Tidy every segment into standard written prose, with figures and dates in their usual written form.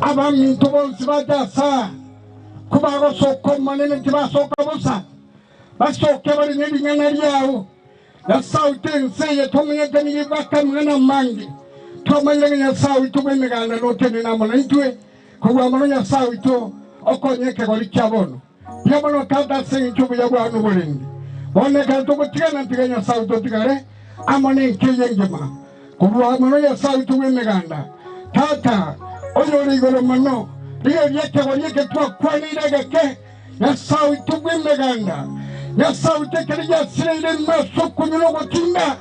abami tubonsi bajasa kubago soko manene tibasoka busa basoke bali n'ebinyana lyawo Nyasaye tense tumye tani baka mwana mangi twamanyire Nyasaye tubemegana notene namona itwe kuba mwana Nyasaye to okonyeke goli kyabono yabono kada senchu buyabwanu bulindi boneka tukutigana tiga Nyasaye to tigare amone nkiyengema kuba mwana Nyasaye tubemegana tata oyo ligolo mano liye lyeke goli ke twakwanira gake Nyasaye tubemegana Nyasaye tekerija sirire maso kunyulo gotinda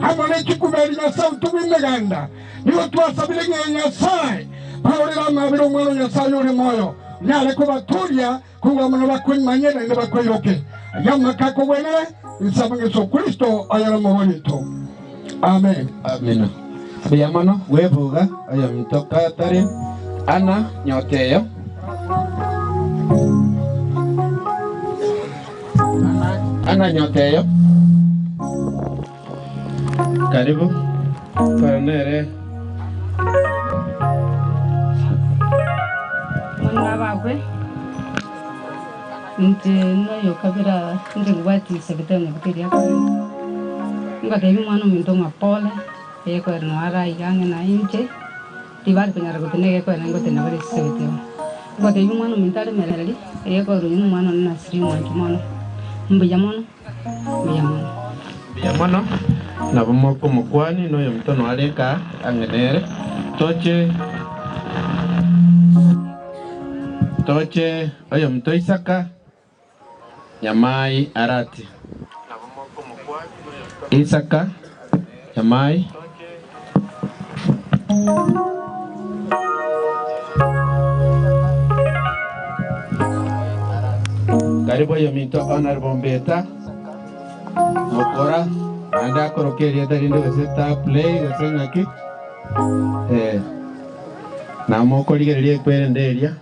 amone kikubeli Nyasaye tubimeganda niyo twasabire Nyasaye paulira mabiro mwana Nyasaye uri moyo nyale kubatulia kuwa mwana bakwimanyira ndi bakwiroke yamaka kubwenere nsaba Yesu Kristo ayara mubonito amen amen biyamano wevuga aya mtoka tare ana nyoteyo Ana nyoteyo karibu Faranere mwana bakwe nje nayo kabira nje ngwati sekitani kuteria kwa ngatebi mwana minto ngapole yeko ernoara igange na inche tibari penyara kutenege kwa nango tenabari sekitio ngatebi mwana mintare merali yeko runyinu mwana na sri mwana Mbiyamono na bomoko mukwani no yomtono aleka angenere toche oyo mto Isaka Nyamai Arati Isaka Nyamai karibu yo mito honorable Mbeta Mokora anda korokeria darindo guseta play gusengaki na moko ligereria kwerenderia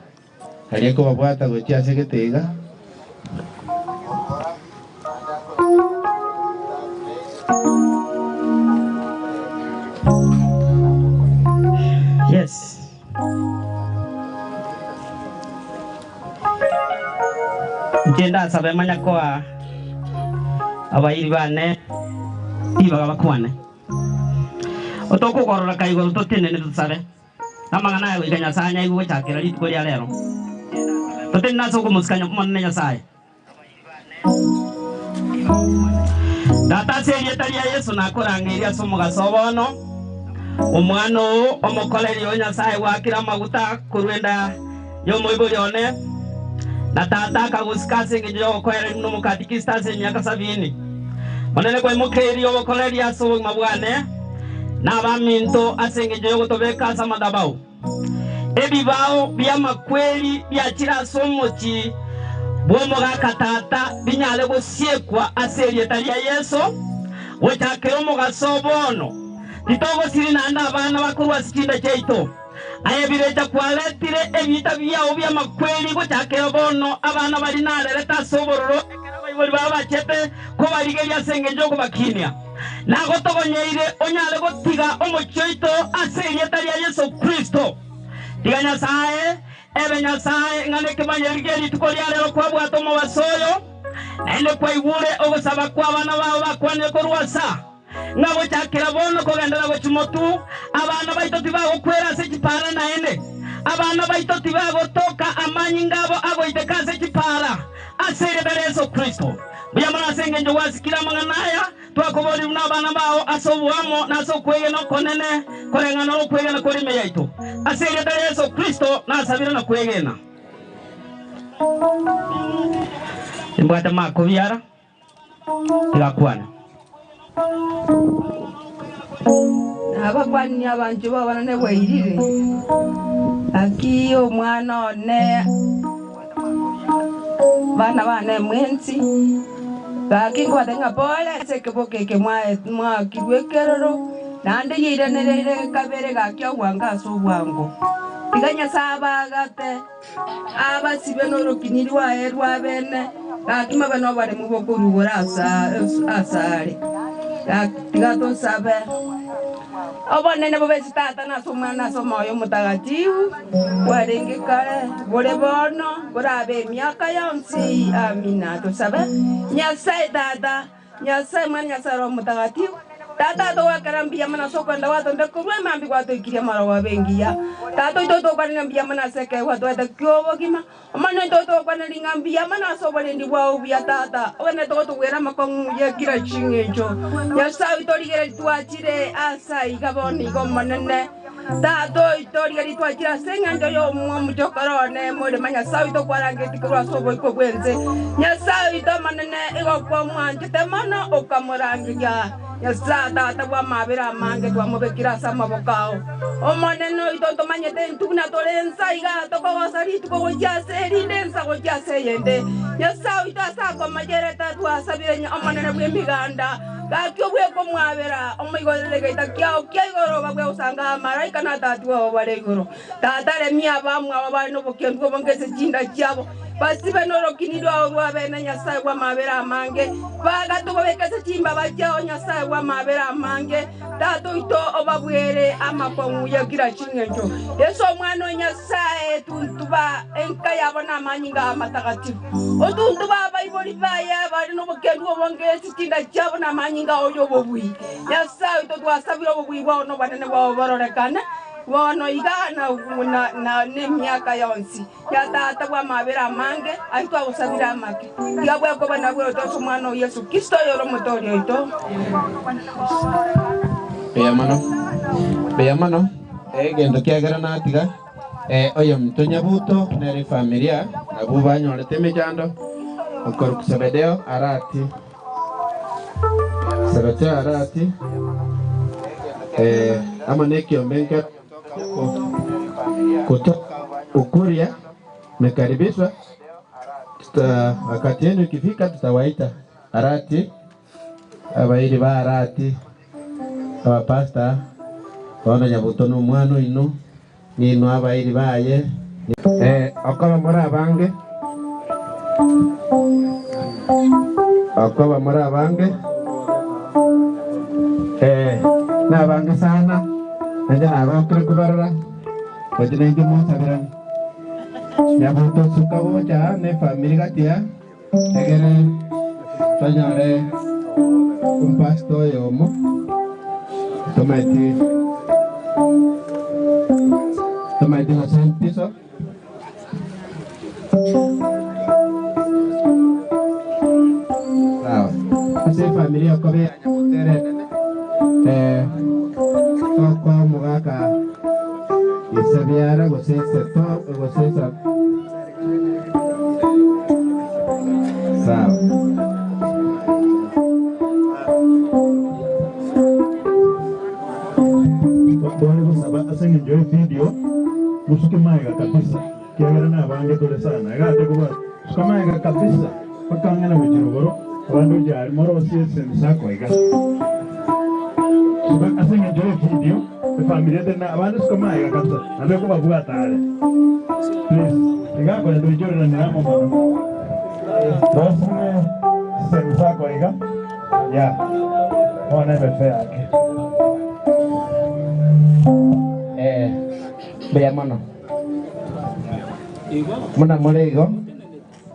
alieko babwata gochia segetiga yes Jenda sabe manya kwa abayiri bane ibaga bakwane otoko korora kaigo totene ne tusabe namanga nayo iganya sanya igo chakira litko lya lero totene naso ko muskanya kumana Nyasaye data se yetari ya Yesu nakorangiria somo gasobono omwana omokoleri o Nyasaye wakira maguta kurwenda yo moibori one na tata kagusikase ngijo kwere no mukatikista se myaka 70 manene kwa mukeri omokoleri aso mabwane na baminto asengejo yo gutobeka samadabao ebibao bya makweli bya kira somochi bomo gakatata binyale gosiekwa aseri etalia Yesu wetakero mugasobono titogo siri nanda abana bakurwa sikinda cyeito ayebireja kwaletire ebita byao bya makweli gotakero bono abana bali nalereta sobororo ekera bayibori babachete ko barigeria sengejo kubakinia nago togonyeire onyale gotiga omochoito aseri etalia Yesu Kristo diga Nyasaye ebe Nyasaye ngane kebanyerigeri tukolyalero kwa bwato mu basoyo nende kwa igure ogosaba kwa abana babo bakwane ko rwasa ngabo cyakira bono kogendera go chimotu abana baito tibago kwera se kipara naende abana baito tibago toka amanyi ngabo ago itekase kipara asere Yesu Kristo biyamana sengenjo wasikira manganaya twakobori n'abana bao asobuamo naso kwege no konene korengana no kwege na korime yaito asere Yesu Kristo nasabira na kwegena imbata makobiara tilakwana abakwani abantu babana ne bwirire akiyo mwana one bana mwenzi bakingo batenga pole sekepoke ke mwa kiwekerero nande yirenere kabere gakyo gwanga so bwango iganya saba gate abasibe no kiniri wa erwa bene akima bano bari mu bokuru borasa asare gato sabe Obone ne bobe tata na soma na soma yo mutagatifu warengi kale bore bono borabe miaka yonsi amina tusabe Nyasaye tata Nyasaye mwana Nyasaye ro mutagatifu tata to wakarambia mana sokonda wato ndekurwe mambi kwato ikiria mara wabengia tata ito kwa ngambia mana seke wato eta kyobo kima mana ito kwa ngambia mana sobole ndi wa ubia tata wena to wera makongu ye kira chingejo Nyasaye to ligere tuachire asa igaboni gomanene tato ito ligere tuachira senga yo mujokorone mole manya sawi to kwa ngeti kwa sobo iko bwenze Nyasaye to manene iko kwa mwanje temana okamurangiya Yasa tata wa mabira mange twa mobekira sama bokao omaneno ito manyete ntuna tolensa iga to ko wasari to ko jase rindensa ko jase yende Yasa ito asa ko majereta twa sabire nya omanene bwe miganda ka kyo bwe ko mwabera omigodele ke takia okigoro babwe usanga maraika na tatu wa bare goro tata le mia bamwa wa no bokengo bongese chinda chabo basibe no lokinido wa bene Nyasaye wa mabera mange baga to bobekese chimba bajao Nyasaye wa mabera mange tato ito obabwere amakongu ya kira chingenjo Yeso mwana Nyasaye tuntuba enka yabona manyinga matagatifu otuntuba baiboli baya bari no bokengo bongese chinda chabo na manyinga oyo bobwi Nyasaye to twasabira bobwi bwa no banene bwa bororekana wono igana na ne miaka yonsi ya tata wa mabera mange aitwa usabira make yabwe ko bana bwe to mwana Yesu Kristo yoro motorio ito Beyamano gendo kiagera natiga oyo mtonya buto nere familia abuba nyore temejando okor kusabedeo arati sabeteo arati ama neki ombenka kutoka Ukuria mekaribishwa. Wakati yenu ikifika tutawaita arati abairi ba arati abapasta wana nyabutono mwano ino nino abairi baye akaba muri abange nabange sana nje nabakire kubarara bajine nge musabiran nyabuto sukawo cha ne family gatia egere tanyare pasto yomo tomati hasantiso ase familia kobe anyamutere toko mugaka isabiara gosesa to gosesa sawa Hacen enjoy video, musuke maiga kabisa. Kiagera na bange tole sana. Egate kuba suka maiga kabisa. Pakanga na mujirogoro. Wandu jari moro si sensako ega. Suka hacen enjoy video. The familia de na bandu suka maiga kabisa. Ande kuba buga tare. Please. Ega kwa ndo jori na niramo mano. Dosme sensako ega. Ya. Wana befe yake. Beyamano muna murego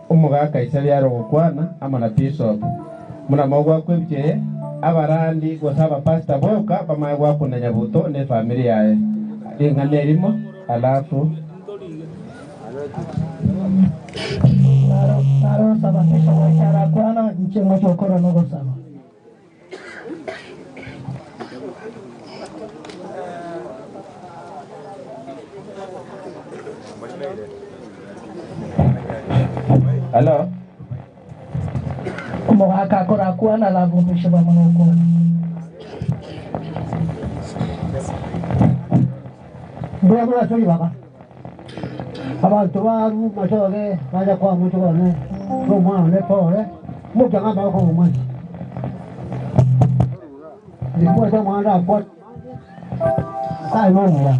umugaka isabyaro gukwana amana bishop muna mogwa kwibye abarandi gosaba pastor boka bamagwa kunanya buto ne family yae ingane rimo alafu Naro sabakisha wachara kwana nche mwacho kora nogo sama Hello. Como akakora kuana la vumisha ba manoko. Bora bora sori baba. Abantu baru machoge baja kwa mtu bane. Roma le pole. Muja ngamba ko mwana. Ndipo za mwana kwa. Sai mwana.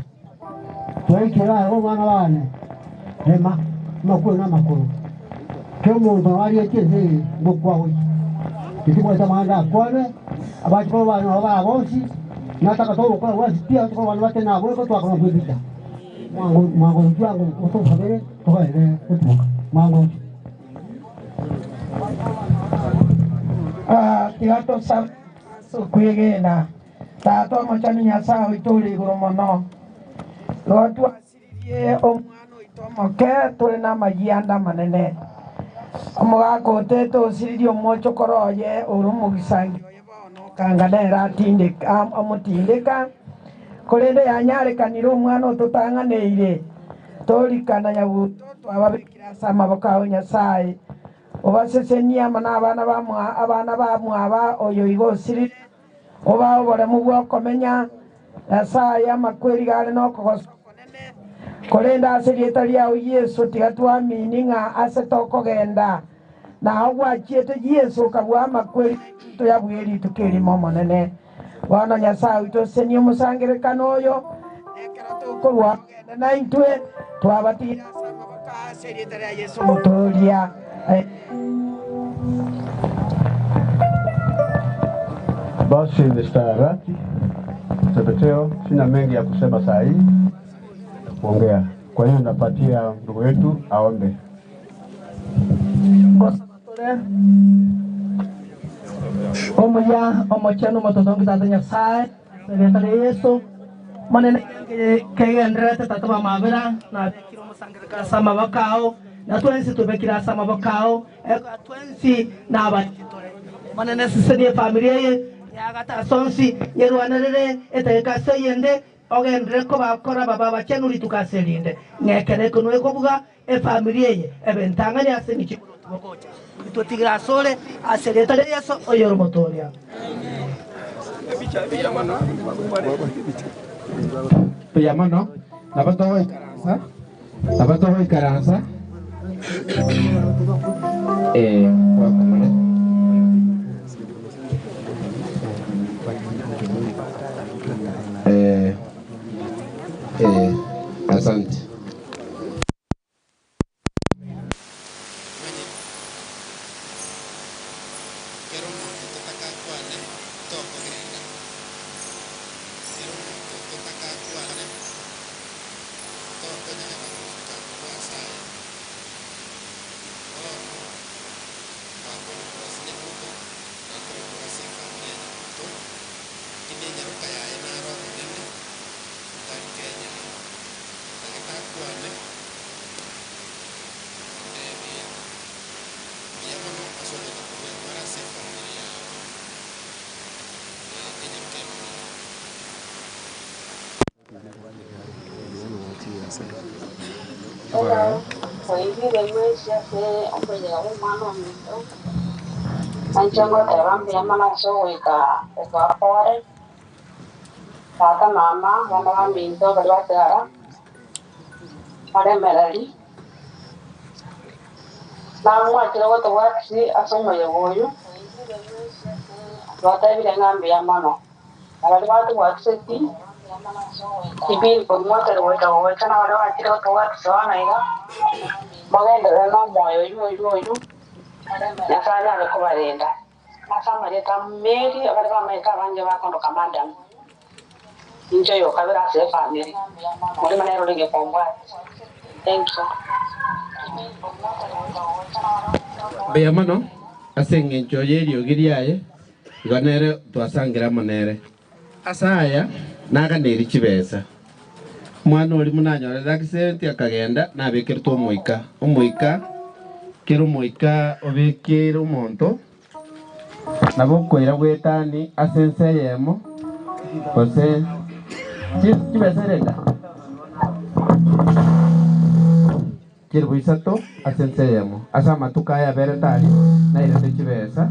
Toi kira ko mwana bane. Lema makuru na makuru. Kemu bawari ekeze bokwawe. Kitiko za manda kwane abacho bana baba bonsi nataka tu kwa wazi pia kwa wale wote na wao kwa kwa kuibika mwangu yangu mtu habari kwa ile kutoka mwangu tigato sa kwigenda tato machani nyasa ituri gurumono Lord wasiririe omwana itomoke turi na magianda manene omugako teto siririo mocho koroye urumugisangi kanganera tindika omutindika kurende yanyarekanira omwana otutang'aneire torikana nyabuto twababikira sama bakao nyasaye obasesenia mana abana bamwaba oyo igosiri oba oboremu bwokomenya nyasaye amakweri gare nokogosa konene kurenda ase rieta riao Yesu tiga twamini ng'a ase tokogenda naho gwachiete Yesu okabwa amakweri tuyabweri tukirimo monene bono nyasaye witũ seni omosangerekano oyo nekera tokorwa kugenda na intwe twabatira sama bakase rieta ria Yesu mutoria Basi mstaarati Sebeteo, sina mengi ya kusema saa hii kuongea. Kwa hiyo napatia ndugu yetu aombe. Omuya omochano mototongi tata nyasaye rieta ria Yesu manene kegenderete tata bamabera na bekira omosangerekano sama bakao na twensi tubekira sama bakao twensi na abachitore manene sisenie familia ye yagata sonsi yerwanere etekase yende ogendere ko bakora baba bachenuri tukaserinde ngekere kuno ekobuga familia ye ebentangani aseni chiburo tubokocha tutigira sole asereta ria Yesu oyoro motoria Piyamano nabato ikaransa wakumule asante. Hello, soy Miguel Messi, hace un proyecto humano mito. Anchongo te van bien manaso wika pore. Tata mama, mama van mito berwa tera. Pare melali. Namu achiro to watsi asomo yogoyo. Wata bi ngambi ya mano. Ala watu watseti. Ibil por muerte de vuelta o esta no va a tirar otro gato se van a ir maganda de no moyo yo ya sala de cobarenda asa maria tameri agora vai estar vanje va con comanda injo yo kabira se family muri manero de pomba thank you Piyamano asenge njoyerio giriaye iganere twasangira manere asaya naganeri chibesa mwana uri munanyorera kisenti akagenda nabikirtwo omuika kero muika obikira omonto nabo koira gwetani asense yemo kose chibesa renda kirbo isato asense yemo asa matuka ya beretali na ile chibesa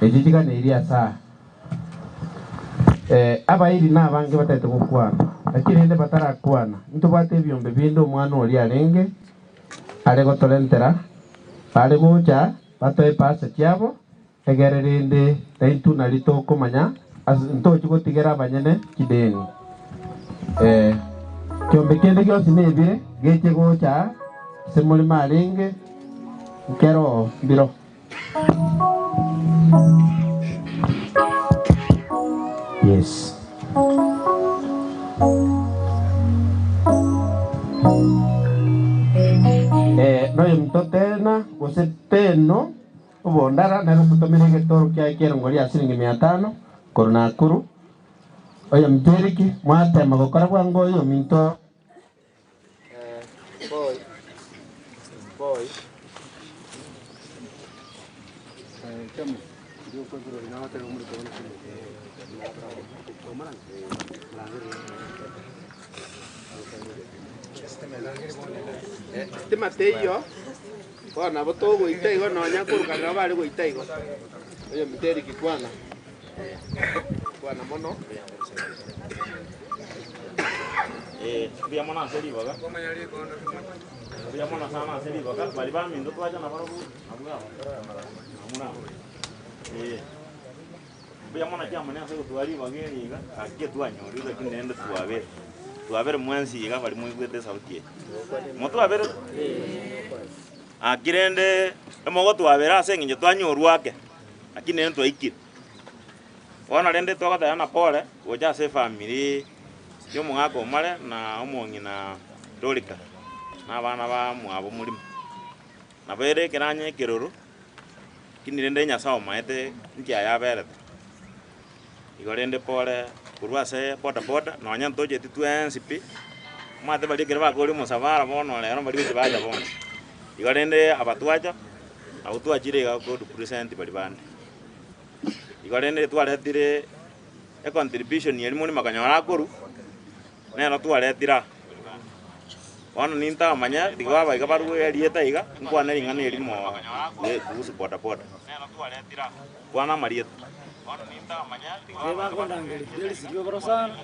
ejijiga ne iria saa abairi nabange batete gukwana lakini ende batarakwana ntubate byombe bindo mwana oli alenge ale gotolentera ale gocha batoe pasa kyabo egererinde taitu nalito komanya ntochi gotigera abanyene kideni kyombe kende gyose nebire geche gocha semoli malenge nkero biro Yes. gotena gose teno obondara na mutomere getoro kya kero ngori asiringi 500 korona kuru oya mteriki mwatema gokora bwango oyo minto boy chamo yo ko bro na wata umuri ko Timateyo bona botogo itaigo nonya kurukanira bari go itaigo oyo mteriki kwana mono bia mona seri baga bia mona sana seri baga bali ba mindo twaja na baro abuga amuna bia mona chama ne aso twali bageni ga akie twanyori ga kinende tuabere mwansi ga bali mwigwete sauti moto abere akirende emogo tuabere asenginje twanyorwake akinene twaikire wana rende twagata na pole goja se family yo mungako mare na omongi na dorika na bana ba mwabo mulimo na bere kiranye kiruru kinirende nyasao maete nkia ya bere igorende pole kurwase boda no nya ntoje titwensipi mate bali kirba kori musavara bono lero bali baja bono igorende abatwaja abutwajire ga ko present bali bande igorende twaretire e contribution yeri muni makanyora koru neno twaretira wana ninta manya digaba igabaru erieta iga nkwana ringana eri mo kuhusu boda neno twaretira kwana marieta wana ninta manya digaba konda ngeli deli sivyo bro sana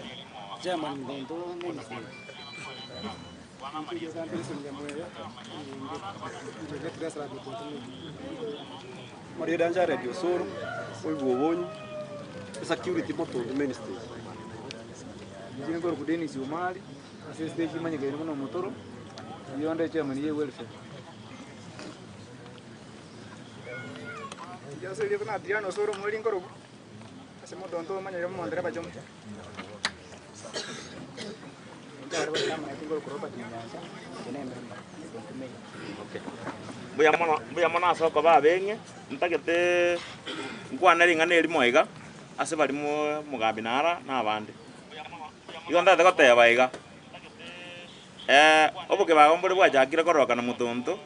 chama mdondo nini kwana marieta Maria Danja Radio Soro, Oibobonyi, security moto the ministry. Jine gor kudeni si umali, asiste kimanye gani kono motoro, yonde chairman ye welfare. Ya se liye na Diano Soro mweli ngoro. Ase moto ndo manye yo mondre ba jomcha. Ndaro ba kama ngoro koroba kinyanza. Okay. Buya mona soko ba benge ntakete nkwana ringana eri moiga ase bali mu mugambi nara na abande igonda de gote baiga obuke bagombole bwajakire koroka na mutonto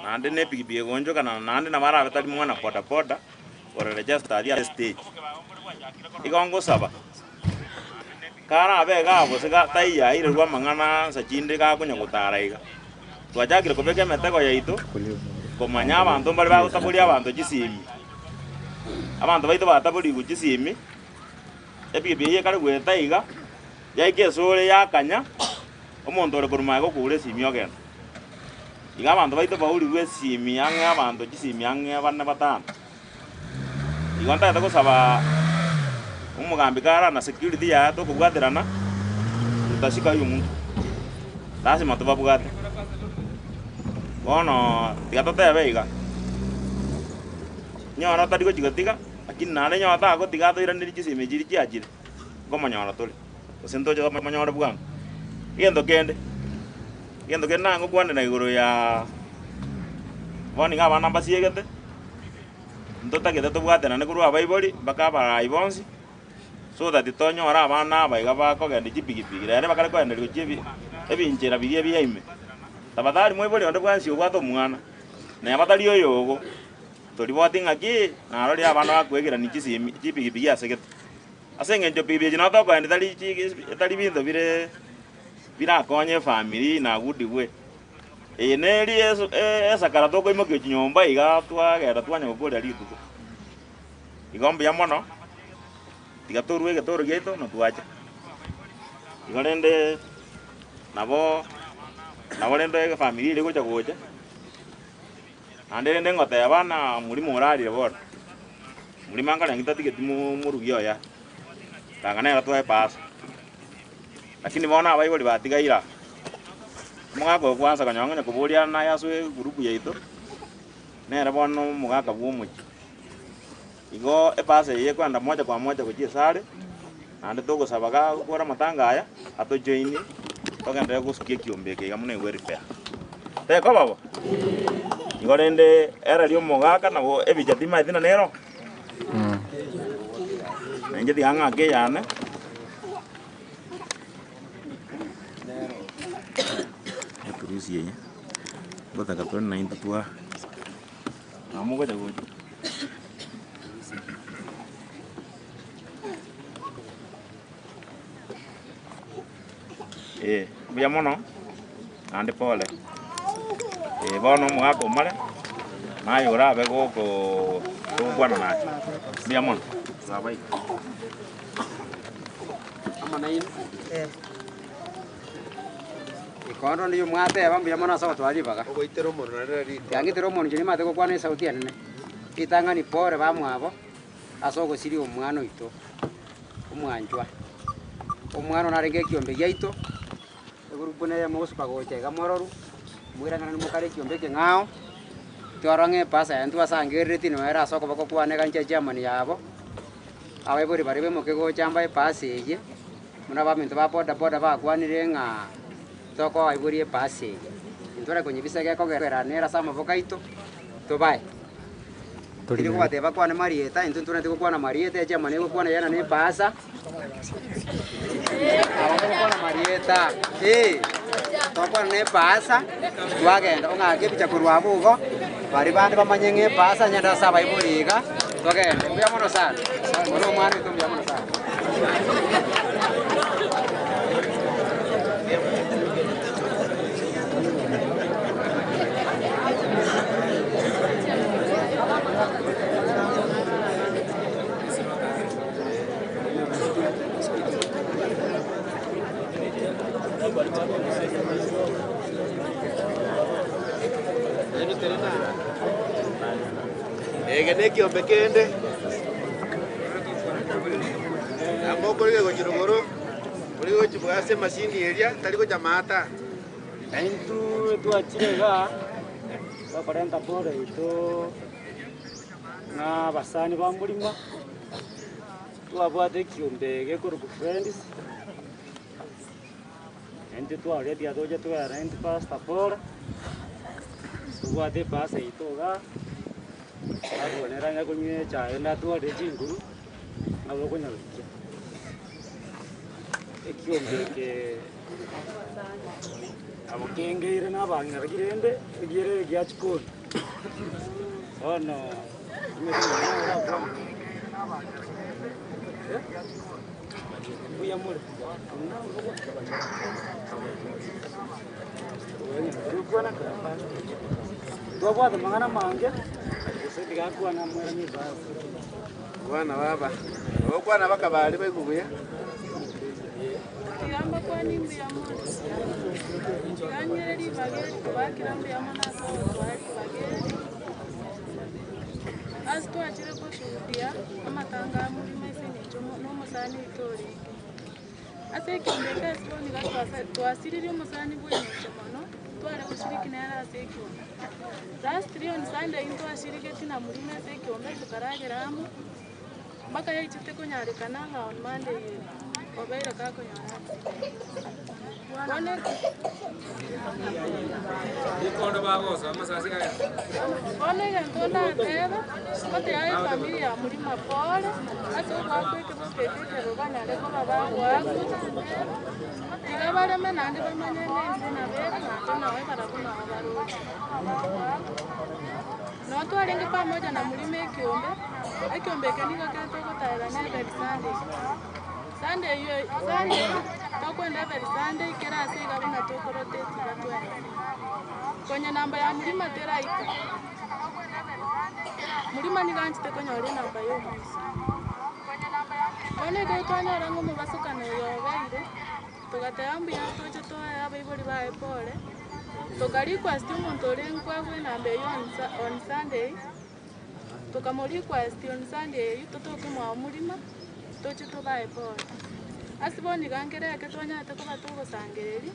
nande ne pigipiye gonjo kana nande na mara betali mwana poda ore register ya stage igongo saba kara bega abo sega taiya ire rwa mangana sa chinde ga kunya gutaraiga twajakire kubeke metego yaito komanya abantu bali bagutabulia abantu gisimi abantu baito batabuli gugisimi epigipiye kare gwetaiga yaike sore yakanya omonto ore kuruma go kure simi ogenda iga abantu baito bauli gwe simi ange abantu gisimi ange bana batano igonda ta kusaba umugambi kara na security ya to kugwaterana tutashika yumu lazima tubabugate ono tigatote beiga nyora tadi ko jigotiga lakini nane nyota ko tigato irani gisimi jiri kiajire ngomanyora tole osento jo manyora bugam gendo kende nango kwande na iguru ya boni nga bana basiegete ndota gete to bwate na kuru abaiboli bakaba ibonsi so that tonyora abana baiga bako gende jipigipigi rene bakale ko ende jibi ebinjera bigie biyaime tabadali mweboli onde bwansi obwato mwana na abatali oyogo tori botinga ki na rori abana bakwegira nikisimi jipigipigi asegete asenge njo pibi jina to ko ende tali bindo bire konye family na gudigwe neri esakara to ko imoke nyomba iga twagera twanya gukora rituko igombe ya mono tigatorwe getoro geto no twacha igorende nabo rende family ile gocha ande rende ngote abana muri morali bora muri mangala ngitatigeti murugio ya tangana era twae pass lakini bona abaiboli batigaira mugako kwanza kanyonga kuburia na yaswe gurupu yaito nera bono mugaka bwumuchi igo epase ye kwanda moja kwa moja kujisare ande togo sabaga kora matanga aya ato joini togenda gusikie kiombe ke gamune weripea te ko babo igorende era rio mogaka na bo ebijati maithina nero nje dianga ke yane turusi yenye bota kapon na into tua amugo jago bia mono ande pole bono mogaka omare mayo rabe go kwana na bia mono sabai amanain ikondo ndiyo mwate bambia mono sawa twali baga ogoitero mono na rari yangitero mono jini mate go kwana sauti anene kitangani pore bamwabo asogo siri omwana oito omwanjwa omwana narenge kiombe yaito grupo ne mosuka goche gamororu mwirangana mukare kiombe kengao tiorange pasa entu asangereti no era soko bako kwane kanche jamani yabo awe bori bari be moke go chamba pase ye muna ba minto ba boda ba kwanire nga toko ai bori pase intore konye bisage ko gera nera sama bokaito to bai tiri ko bate ba kwane marieta intu tuna tiko kwana marieta jamani go kwana yana ne pasa awakona marieta tokwa ne pasa wagenda ongage bicha kurwa bugo bari bandi bamanyenge pasa nyanda saba iburiga togenda mbya mono sana mono mwana to mbya mono sana egene kiombe kende amoko lige gochirogoro uri gochibwase masini eria tari gocha mata entu tuachirega bakorenta pore ito na basani ba mulima tuabwate kiombe gekoruku friends entu tuare dia doja tuara entu pasta pore tuabwate pasa itoga abo neranga kunye cha enda tuare jinguru abo kunyarukia ekiombe ke abo kengeire na bangara kirende gire gyachikoni ono uyamure rukwana karapana twabwata mangana mange sedigakwana mwera ni baba bwana baba okwana bakabali baigubuya Yamba kwa nimbi ya mwana Kanyeri bageri kubakira mbi ya mwana Kwari bageri Aztu achire kushuhudia amatanga muri mese nichomo no musani itori Ase kimbeka siboni gatwasa twasiriri umusani bwenyechomono tware kushiriki nara ase kiombe Last year on Sunday into ashirike tina muri mese kiombe tukarageramu mpaka yaichite kunyarekananga on Monday obeire kako nyara ikondo bagosa amasasi kaya one gentonda teba kote yae familia muri mapole aso bakweke bokekeke rubanyare ko babangwa tiga bareme nandi bamanyene insina bere nato nawe barabuna abaruti no twarenge pamoja na muri mekiombe ekiombe keniga ketoko taira nebe Sunday tokwenda every Sunday kera asiga bina tokorote tigatwe kwenye namba ya mulima teraika mulima ni ganchi tekonyore namba yo kone gaitwana rango mubasukana yobeire tugatayambu ya toje toya abaibori bae pole tokari kwa sti umuntu orenkwa gwe namba yo on Sunday tokamori kwa sti on Sunday totoke mwa mulima toche tobae pole asiboni gangereke twanyate ko batugo sangereri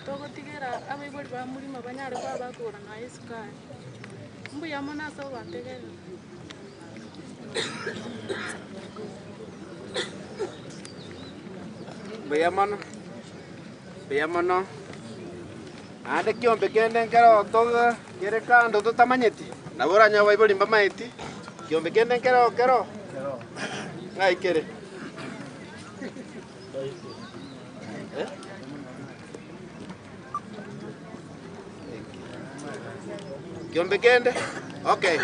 togotigera abaibori ba mulima banyare kwa bakura na isukari mbu yamona so bategera Beyamano ande kiombe kende ngero toga kere kando tutamanyeti nabora nyawa ibori mbamaeti kiombe kende kero ngai kere kiombe kende okay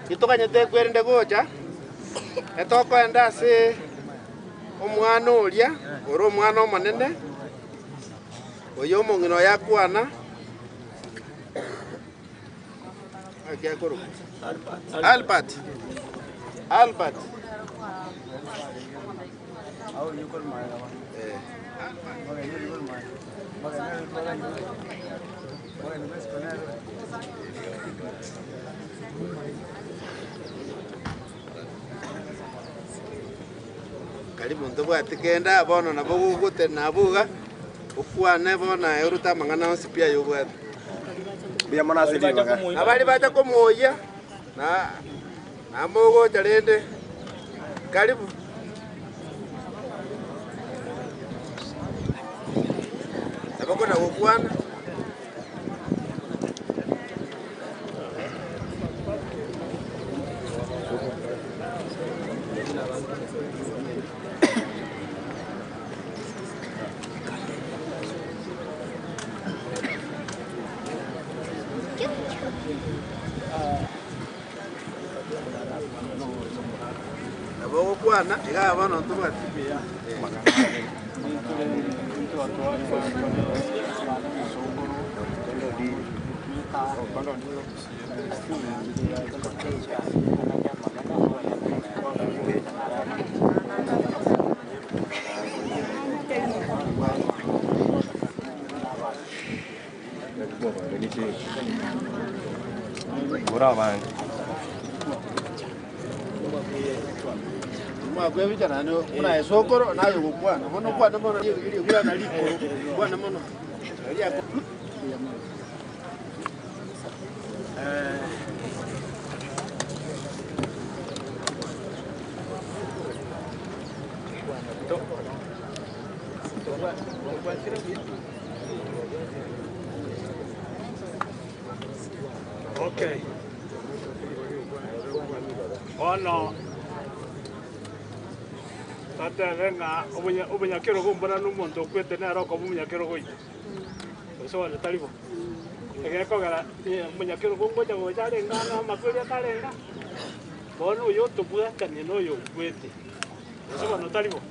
itokanyete kwerende gocha etokwenda ase omwana oria ore omwana omonene oyo omong'ina yakwana akiakoro Albert karibu ntobwate kenda bono nabo gugote nabuga okwane bona eruta mang'ana onsi pia yobwate bia mona silibaga abali bacha komoya na mogo jarende karibu abako na okwana kwana ega bana ntubati Buravan mwa vijana no una esokoro nayo gukwana mono kwana mono ili kula na liko kwana mono alia okay ono ata venga obunya kero gombona n'umuntu kwete nero ko bunya kero goyi so wale talibo ege ko gara bunya kero gombo ja goja renga na makweli atarenga bono yo to buya kane no yo kwete so wale talibo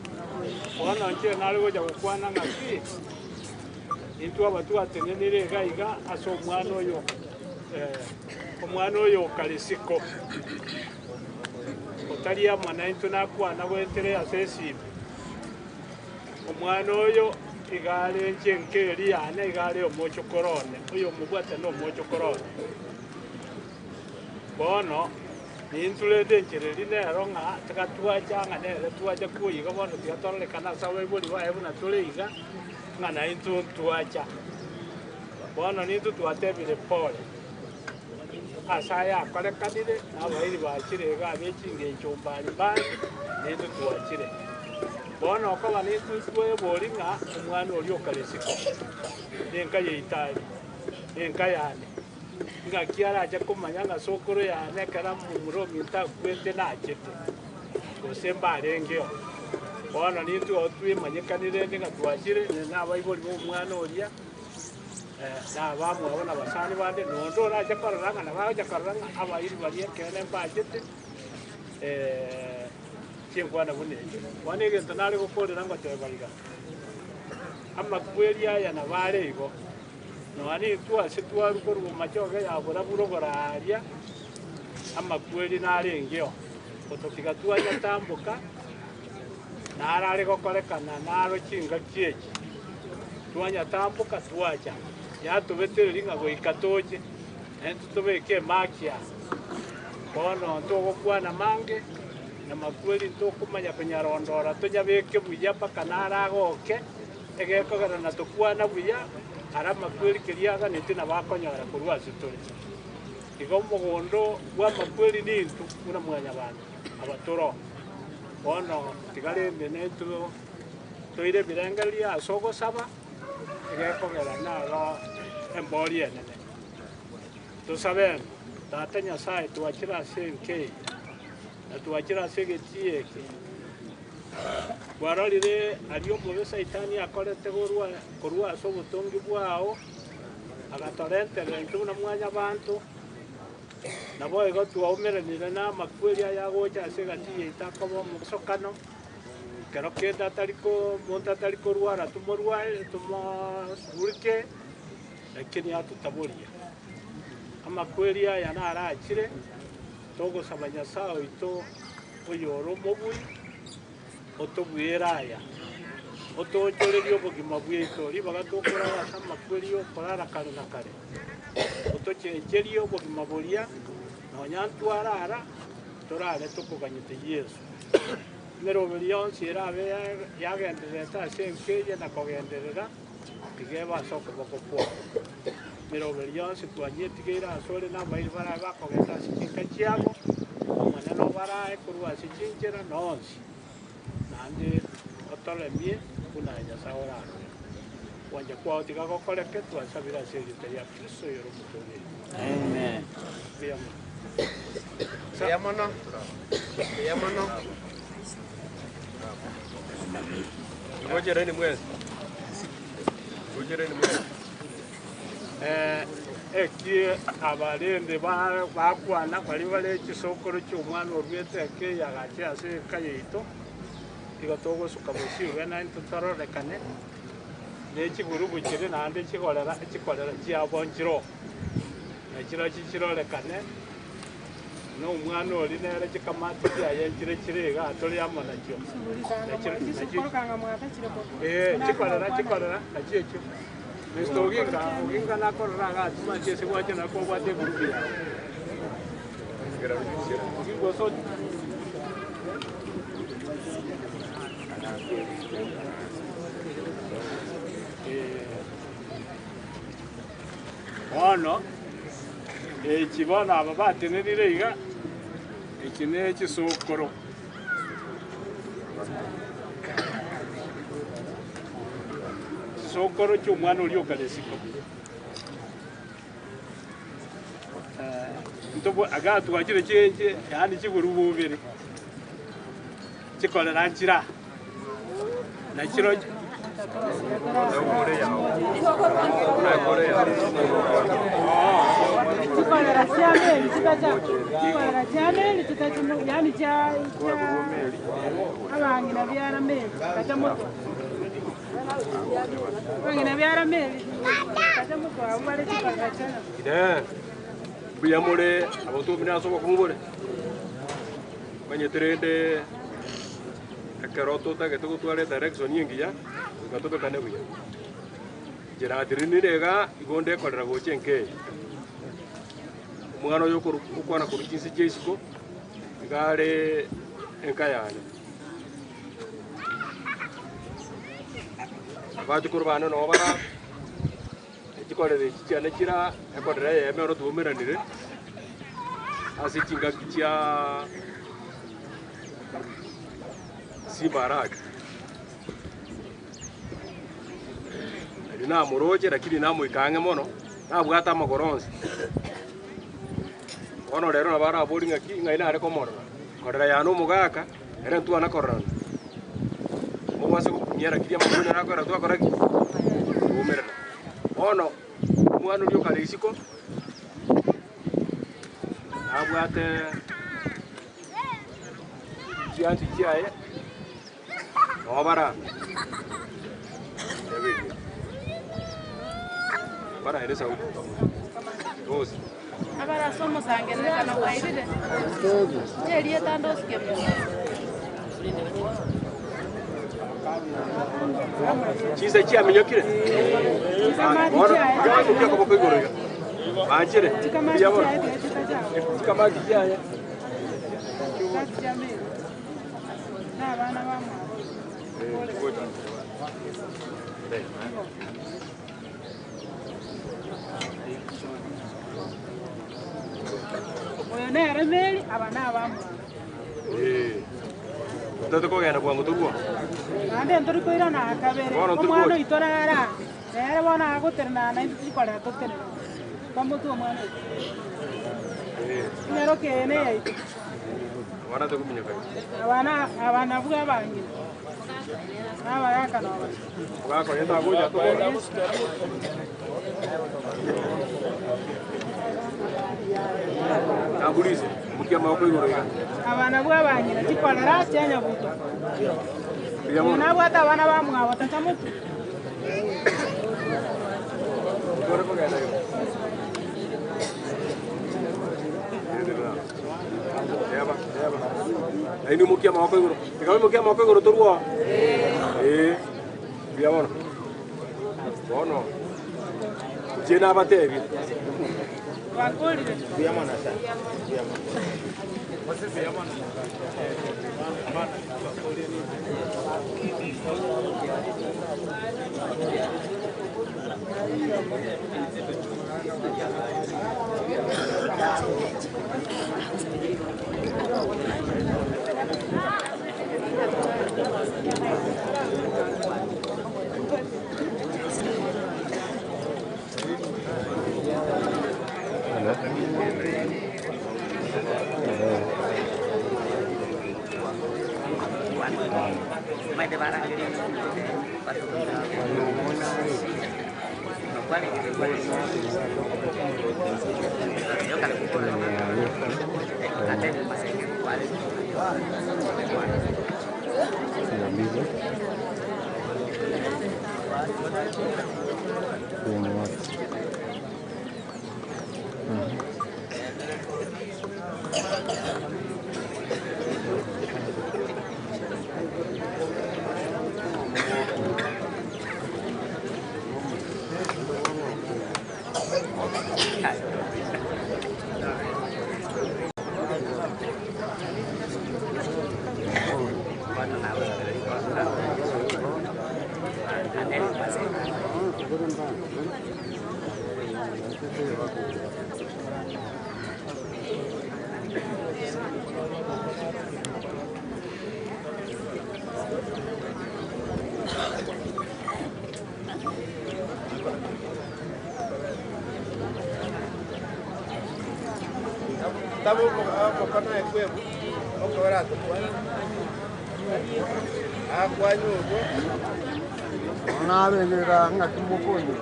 wana nche na lego ja kwana ngaki into abatu atenenere gaiga aso mwana yo omwana oyo kalisiko otalia mwana into nakwana gwetere asesi omwana oyo igale nchenkeri ane igale omocho korone oyo mubwate no mocho korone bono nintulende nchereri nero nga takatwacha nga nere twacha kuyiga bono tiatole kana sawe boli wae buna tuleiga nga na into twacha bono nintu twatebire pole asaya kale kadire abairi bakire ga bechinge chombali bali nintu twachire bono ko bani twiswe bolinga omwana oli okalesiko nenka yeitali nenka yane nga kiara aja kumanya nga sokoro yane kala mumuro minta kwete na chete osemba rengeo bono nintu otwi manyekanire nga twachire na abaiboli omwana olia na bamu abona basani bande nondo raja koranga na baja koranga abairi bali kene bajete chinkwana bune wane gento nale gukorera ngo tebaliga amma kweli aya na bare igo no ani tu asitwa rukoru machoge ya bora burogora aria amma kweli nale ngeo otokiga tuanya tambuka na arale gokorekana naro chinga chiechi tuanya tambuka tuacha ya tubete ringa go ikatoje ento tubeke makia bono ntogo kwana mange na makweli ntokumanya penyarondora tunyabeke buya paka naragoke egekogera na tukwana buya ara makweli kiriaga nitina bakonyora kurwa situri igo mugondo gwa makweli nintu kuna mwanya bantu abatoro bono tigale nenetu toire birengalia asogo saba egekogera naba embori enene tusabe tata Nyasaye tuachira ase enkei na tuachira ase egeti eke kwarorire ari omobe saitani akorete korwa ase obotongi bwao agatorenterera intwe buna mwanya abantu nabo igo twaumeranire na amakweri aya agocha ase egati yaito akoba omosokano kero kende omonto atari korwara tumorwae tumorurike lakini atutaboria amakweri aya narachire togosaba Nyasaye oito oyoro omobui otobwera aya otochoreria obogima bwaitu ribaga tokorara ase amakweri okorara kare na kare otochencheria obogima boria nonya ntwarara torare tokoganyete Yesu emeroberi yonsi erabe yagendererete ase enkeye na kogenderera tigeba ase okoboko kwao emeroberi yonsi twanyetigeire ase ore nabairi barabe bakogenda ase chinka chiabo omonene obarae korwa ase chinchera nonsi naende otoremie buna Nyasaye orare kwanja kwao tiga gokoreke twasabire ase egete ria Kristo yoro omotong'eri. Amen. Yamono. Ngojereni mwezi. Eki abarende bakwana bari bare ekisokoro cy'omwana orwete eke yagache ase eka yaito igo togosuka bosibe naende tutarorekane nekiguru bukire naende kikorera kiabonchiro nekiro kikirorekane n'omwana ori nere kikamati kiayenchire kirega atori amo nakio kikorera nakio ekio Mr. Oginga nakorora agatuma chese gwache nako gwate gurubi Oginga so ono ekibona aba batenerire iga iki n'ekisokoro sokoro cy'umwana uri okaresiko ntobo agatu wakire cyeje yani kiguru bubere kikolera nkira na kiro kikolera cyane kitacha yani cha abangi na byara mezi katamoto buyamure abotumire asoba kumubore banyeterende akaroto tagete gutware direction yingiya gatobekane buya jeradirinirega igonde korera gochenkeye umwana yo kukwana kurukinsi jesiko igare enkayane abati kurbana no bara ekikorere kichane kira ekorere yeme oro tumiranire ase kinga kicha sibarak na moroje lakini namo ikange mono nabwata amagoronzi ono rero nabara boarding aki ngaina are komoro korera yano mugaka ere ntu anakorana mwase kunyera kiria mabona nakora twakora ki umerana ono mwana uri okare isiko abwate kianti kiaye nobara para ere saudi dos abara somos angere kana wairire jeria tandos kemo Chisa chia minyokire. Ora kuja kwa kwa igoro. Banchire. Pia bora. Kama kijia ya. Na bana mama. Oyo ne remeli abana abamu. Tato kogenda kwa nguturwa. Ande ntori koira na kabere. Omwana itorara. Nere bona agoterna na ikorera toterera. Pamotu mwana. Nero kene yaito. Wana tukuminya kai. Abana buga bangi. Aba yaka no. Wako yenda kuja tu. Ambulize, mukia mako igoro ika. Abana buga bangi na tikolera cyanya buto. Na bwata abana bamwa batatamutu. Kore ko gana. Eba. Aini mukia mako igoro. Ikawe mukia mako igoro turwa. Bia bono. Bono. Jena batevi. Wakoli. Bia mona sa. Bia mona. What's it bia mona? May barang jadi Tabu mokana ekwebu okora tukwana akwanyu go nabenera ngakumukonyo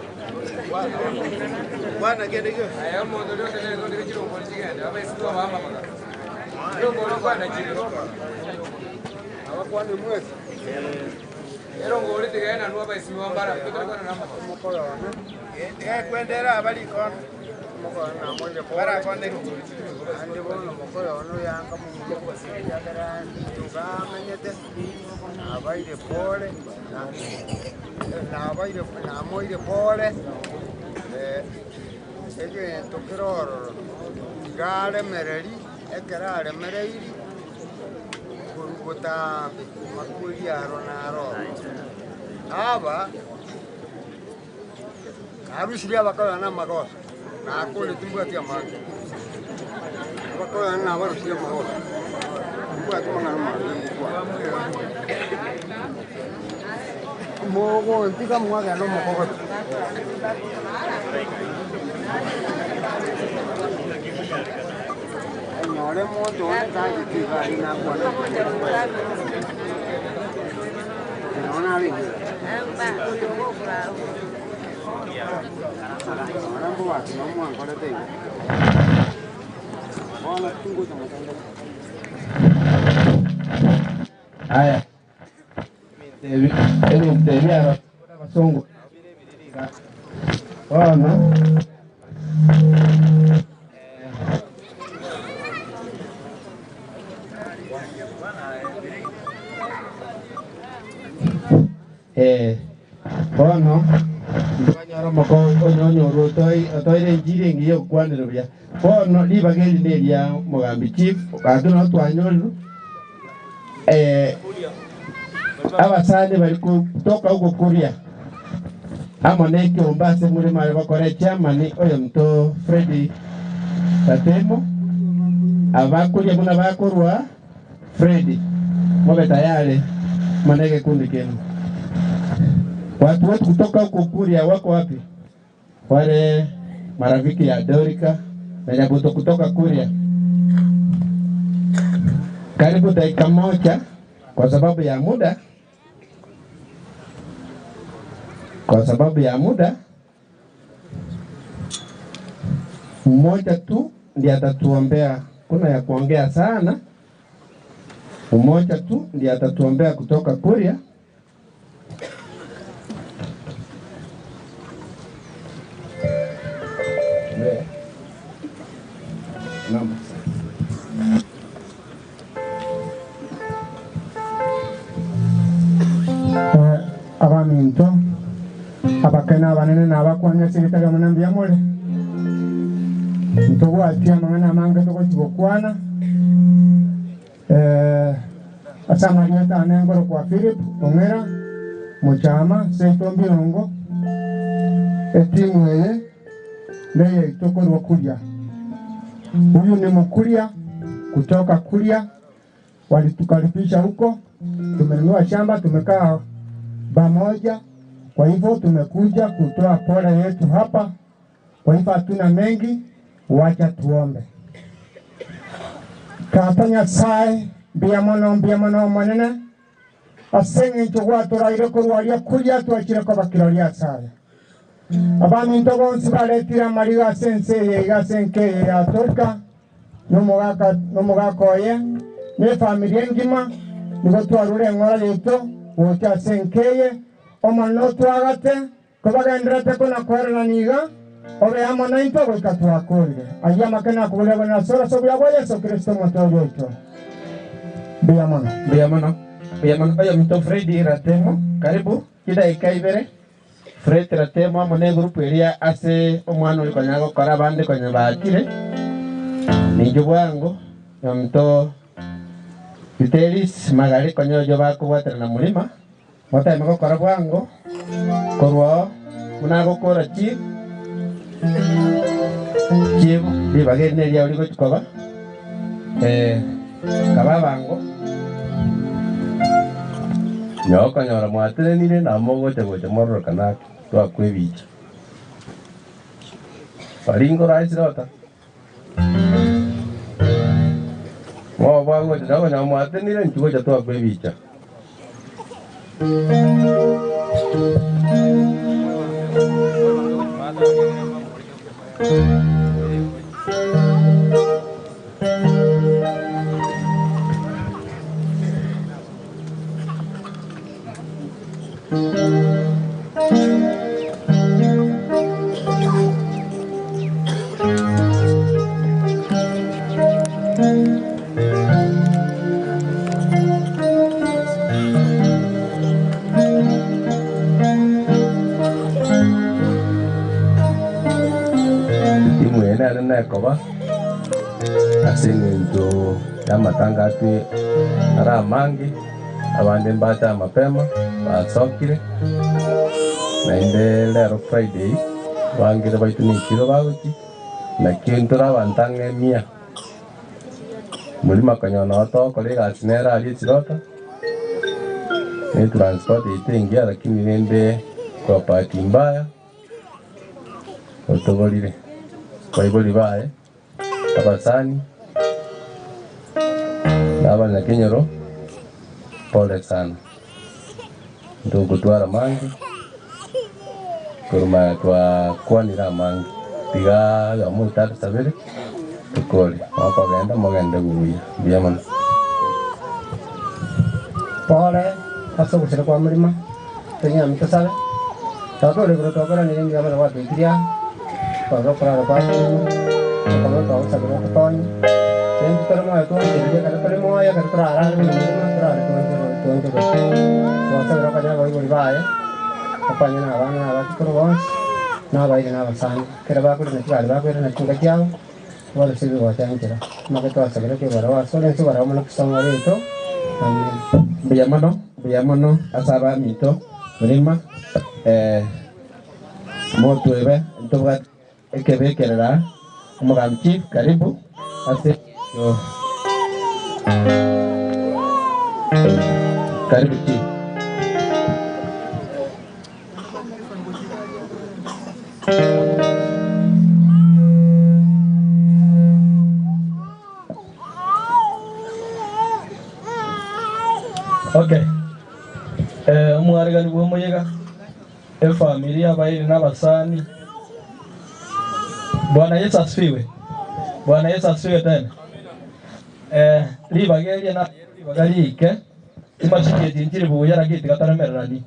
bwana gende go aya mondo ndio ndio ndio kwa sigende aba isiwa mama maka ndio ngoro kwa na jiro abakwani mwezi ero ngoro tigena nuwa ba isiwa mbara kutoka kwa na mukolo kwendera abali kono mukolo na moja bara konde ande bono mukolo ono yanga mu kwasiri yakara tugamenyete abaire pole na abaire na moire pole ege tokiroro gale mereri ekerare mereiri kurubutambi makuri aro naro aba arusiria bakora na magosa na kule tumbatia manga bakora na barusiria magosa kwa tumanga na manga mogo ntika mwaga no mogo nyore moto ne kaji tiga ina kwa naona ali mambo watu mambo angole tena wala tungo za matanga haya ele mtevia basongo wana bono banyara mako onyonyo rotoi renjire ngiyo kwanero bya bono libageli neria mugambi chief aduno twanyolu abasane bali kutoka huko Kuria amoneke ombase muri mali bakore chairman oyo mto Freddy Tatemo abakulia muna bakorwa Freddy mobe tayari manege kundi kenu. Watu wetu kutoka huko Kuria wako wapi? Wale marafiki ya Dorika na Nyabuto kutoka Kuria. Karibu dakika moja kwa sababu ya muda. Mmoja tu ndiye atatuombea. Kuna ya kuongea sana. Mmoja tu ndiye atatuombea kutoka Kuria. Abaminto abakena abanene n'abakwanya sekretari omunambi yamole ntobwatia amang'ana amange tokokibokwana asamarieta anengoro kwa Philip Ong'era Muchama Setombiongo etimu eye neye itokorwa Kuria. Huyu ni Mkuria kutoka Kuria, walitukaribisha huko, tumenunua shamba, tumekaa pamoja. Kwa hivyo tumekuja kutoa pole yetu hapa. Kwa hivyo hatuna mengi, wacha tuombe. Katanya sai mbia mono manene asenge nchogwa toraire korwalia Kuria twachire ko bakirolia sai abami ntogonsi baletira mariga sense yega senke ya torka nomugaka oye ne familia ngima nigo twarure ngora yeto wocha senkeye omano twagate kobagenderete kona kwerana niga obe amana into gokatwakorire ayama kana kubuleba na sora sobya bwa Yesu Kristo motoyo ito biamano ayo mito Freddy Ratemo karibu kida ikaibere Fred Ratemo amone grupu eria ase omwana uri konyago kora bande konya bakire ninjo bwango mto Vitelis magari konyo jo bakubwatira na mulima mota imego kora bwango korwa munago kora chief bibagene ria uri gochikoba kababango nyoko nyora mwatenire na mogote gote morro kana twa kwebicha paringo raisirota mo bago dago na mwatenire nchugo twa kwebicha koba asingento yamatanga ati ara mangi abande mbata mapema basokire na inde lero Friday wangire baituni kiro baguti na kintura bantange mia mulima kanyona to kolega sinera ali sirota ni transport itengia lakini nende kwa pati mbaya otobolire kwa hivyo libae abasani na abana Kenyoro pole sana ndugu twara mangi kuruma twa kwanira mangi tiga ya muta sabere tukole wako genda mogende guya biamana pole aso kusira kwa mulima tenya mtasala tatole kutokana ni ngi abana watu ikiria kwa kwa kalau tahu sebelum ketoni, saya juga mau itu jadi kalau mau ya kalau terarah ini terarah tuan kuasa berapa jam baru beribah apa ni nawa terus nawa ini nawa san kerja aku nanti ada aku nanti kerja walau sih buat yang cerah maka itu asal kita baru soalnya itu baru mana kesana itu biamano asaba mito berima mau tuh itu buat ekebe kerja Umagam Chief, karibu. Asante. Karibu Chief. Okay. Umwarigani bw'umuyega familia bairi n'abasani. Bwana Yesu asifiwe. Bwana Yesu asifiwe tena. Libageria na libagarike imashiki tinjiri buya ragiti gataramerani.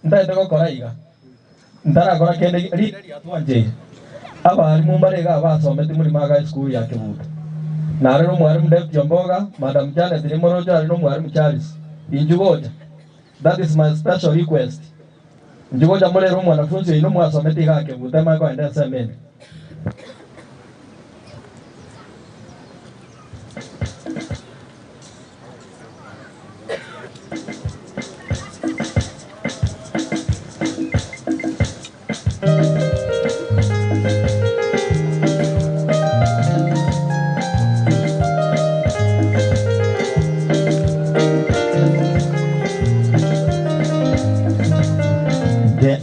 Ndaite gukora iga. Ndarakora kende ri atwanje. Abarimu mbarega abasomete muri maga school ya Kibuga. Na rero mwarimu Dave Jomboga, Madam Janet Rimoroja ari no mwarimu Charles. Injugoja. That is my special request. Injugoja mole room wanafunzi ino mwasomete iga Kibuga maga enda semeni.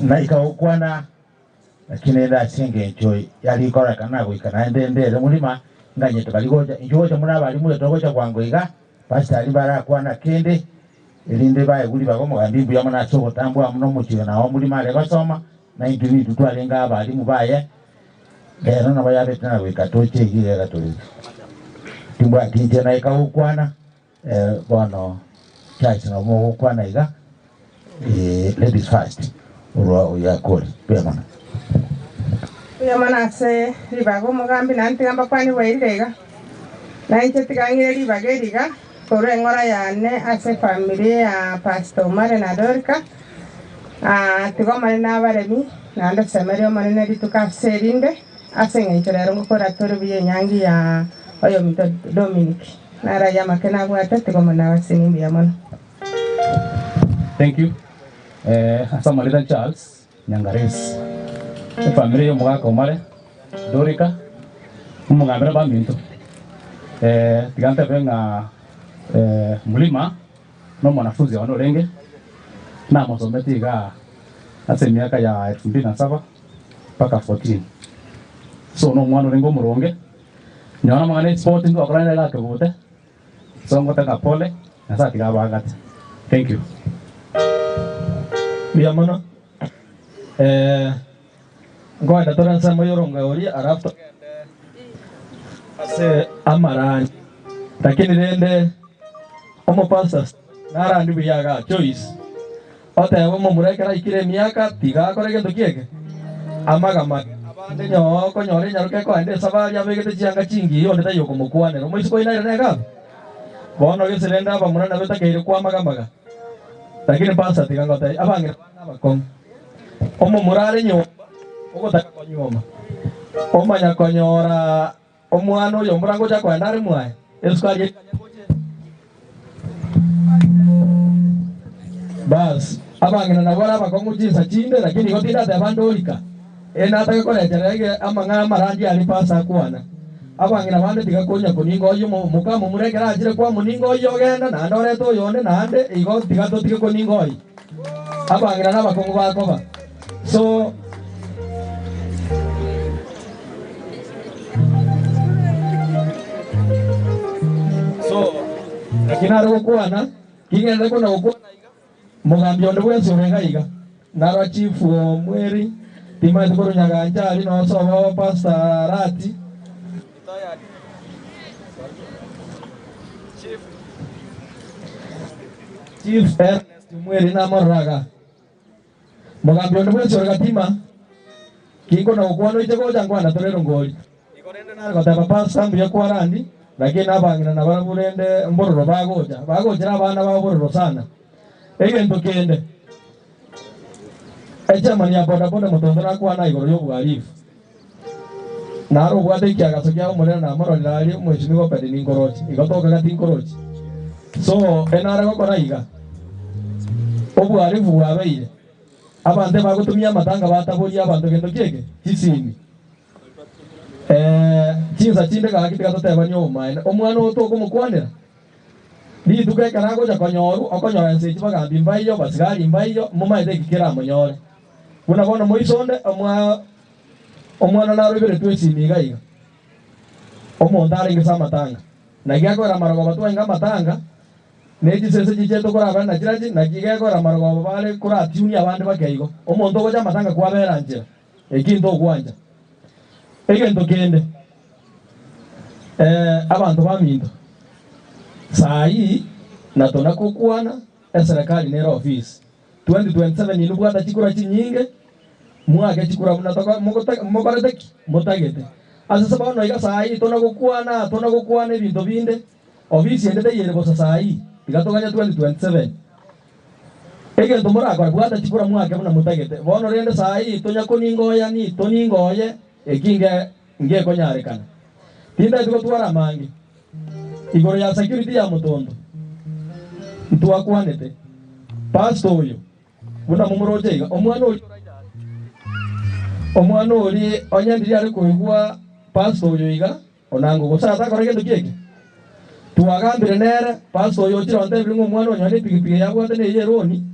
Na ikaukwana lakini enda singe enjoy yali kora kana kuikana endendere mulima nganye tukaligoja injoja muna bali mule togoja kwangoiga pastor ali bara kwana kende elinde bae guli bagomo gandimbu ya mwana choko tambwa muno muchiyo na omulima le basoma na indumi tutwalenga abali mubaye ngero na bayabe tana kuikatoche igire gatoli timbwa kinje na ikaukwana bono church na mo kwana iga ladies first uro ya kori pemana pemana se ribago mugambi nanti gamba kwani wairega na inche tigangire ribageriga koro engora yane ase familia ya Pastor Mare na Dorika tigomane na baremi na ndo semerio manene rituka serinde ase ngaitorero ngokora toro biye nyangi ya oyo mito Dominic na raya makena bwate tigomane na wasinimbi ya mono. Thank you. Asamalita Charles Nyangares familia yo mwaka Mare Dorika umugambira baminto tigante venga mulima no mwanafunzi wa Norenge na mosometi ga ase miaka ya 2007 mpaka 14 so no mwana rengo muronge nyona mangane sport ndo akrana la kevote so ngota kapole na sa tiga bagate. Thank you. Biamana ngoja toran sama yoronga ori arafto ase amarani lakini rende omo pastors nara ndi biyaga choice ote omo murekera ikire miaka tiga korege ndokiege amagama abande nyoko nyore nyaruke ko ande sabari abegete chianga chingi yonde tayo komukwane no moisiko ina nega bono geserenda abamurana betakere kwa magamaga lakini pasa tigangote abangira abakon omo murare nyo ogotaka konyoma omanya konyora omwana oyo murango chako andare mwae esukaje bas abangina nabora abakongo jinsa chinde lakini gotinda te bandolika enataka korecherege amang'a marandi ali pasa kwana abangina bande tigakonya kuningo oyo mukamo murekera ajire kwa muningo oyo genda na ndoreto yonde nande igo tigato tige kuningo oyo abangina nabakongo bakoba so lakini ari kwana kingende kuna ukwana mugambi onde bwense urenga iga naro chief mweri tima tukuru nyaganja ali no soba pastor Rati chief Ernest mweri na moraga mugambi onde bwense urenga tima kingo na ukwana itego jangwana torero ngoli ikorende na gotaba pastor mbiye kwarandi lakini abangina na barabulende mbororo bagoja abana babororo sana egento kende echama ya boda boda mutondora kwa na igoro yo bwarifu naro bwate kiagaso kya umurena na maro ndali mweshimiwa pedi ningorochi igotoka gati ngorochi so enara gokora iga obwarifu bwabeire abande bagutumia matanga bataburia abantu gendo keke kisini chinsa chinde gaki gatoteba nyoma omwana oto kumukwanira ni duke karago ja konyoru okonyora nsechi bagambi mbayo basigari mbayo mumaide kikira monyore kuna bono moisonde omwana narubire twesimiga iga omonda aringe samatanga na giakora marogo batwenga matanga neji sese jicheto kora bana chiraji na kigekora marogo bale kora tiuni abandi bakeigo omonto goja matanga kwa beranje ekinto kwanja egento kende abantu baminto sai na tona kukwana serikali nero office 2027 ni lubwata chikura chinyinge mwake chikura munatoka mukorete mutagete asa sababu iga sai tona kukwana ebinto binde office endete yere bosa sai igatoganya 2027 egento murakora bwata chikura mwake buna mutagete bono rende sai tonya koningoya ni toningoye ekinge nge konyarekana tinda tuko twara mangi igoro ya security ya mutondo ntwakwanete pastor uyu buna mumuroje iga omwana uri onyandiri ari kuigwa pastor uyu iga onango gusata kora kintu kiki twagambire nere pastor uyu chiro ndebiri ng'omwana onyane pigipigi yagwate ne yeroni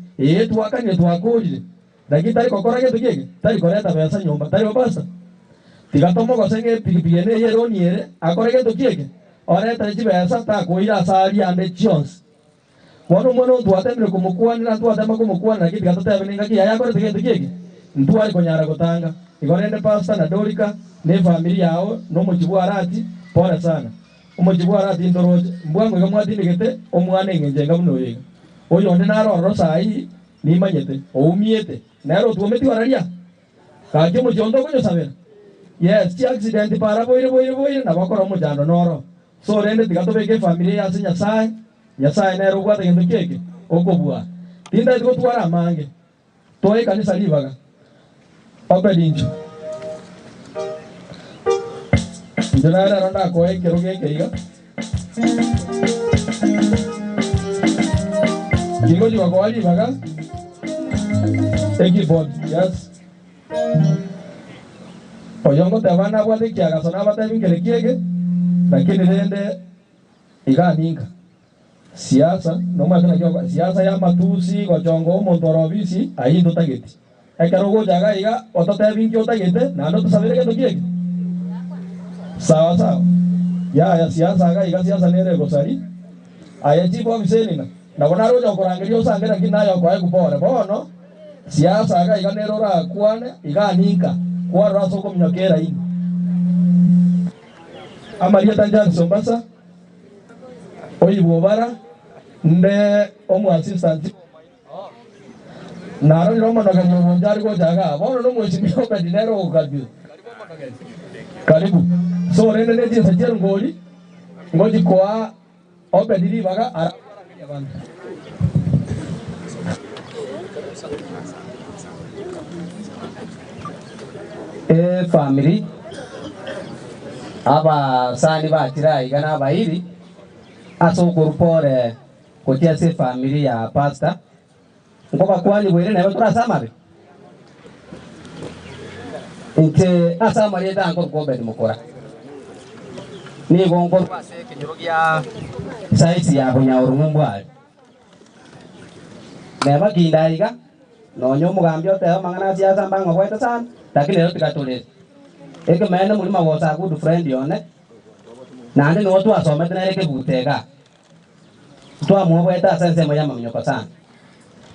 twakanye twakujire lakini tari kokora kintu kiki tari koreta pesa nyumba tari pastor tigatomo gosenge pigipigi ne yeroni ere akora kintu kiki oreta chibesa ta kuira asari ande chons wono mono twatemire kumukwanira twatema kumukwanira kiti gatotebe ninga kiya yakore kintu kiki ntwari konyara gutanga igorende pastor na Dorika ne familia yao no mujibu arati pole sana umujibu arati ndoroje mbwango gamwatinigete omwana ngenjenga muno yega oyo ndi naroro sai ni manyete oumiete nero tuometi wararia kaje mujondo konyo sabera yes ti accident para boire na bakora mujando noro so rende tigatobeke familia ya sinya sai nyasaye nero gwata kintu keke okobua tinda tiko twara mange toye kanisa libaga obedinjo ndinara ronda koe keroge keiga kingoji kwa kwali baga ekibod yes oyongo tabana bwate kiaga sona bata bingere kiege lakini rende iganinga siasa no mazana kyo siasa ya matusi gochongo montorobisi ayindo tageti ekarogo jaga iga otote binkyo tagete nando tusabire keto kiege sawa ya siasa aga iga siasa nere gosari aya chipo misenina na bona rojo korangerio sangera kinayo kwa kupore bono siasa aga iga nero ra kwane iga ninka kwa raso ko mnyokera ini amaria tanjani sombasa oyibobara nde omu assistant naro romo na kanyo monjari ko jaga bono no mweshimio ka dinero ukabio karibu so rende ne jinsa jeru ngoji kwa ope dili baga ara family aba sani ba tirai gana bairi aso kurpore kotia se family ya pastor ngoba kwani bwere na batura samare inte asamare da ngor ko be mukora ni gongo kwase kinyogia saisi ya bonya urumumbwa neba kindaiga no nyomu gambio te mangana siasa mbanga kweta sana lakini leo tikatole eke maana mulima wosa good friend yone nande no tu asome tena eke butega tu amwe kweta sense moya mamnyoko sana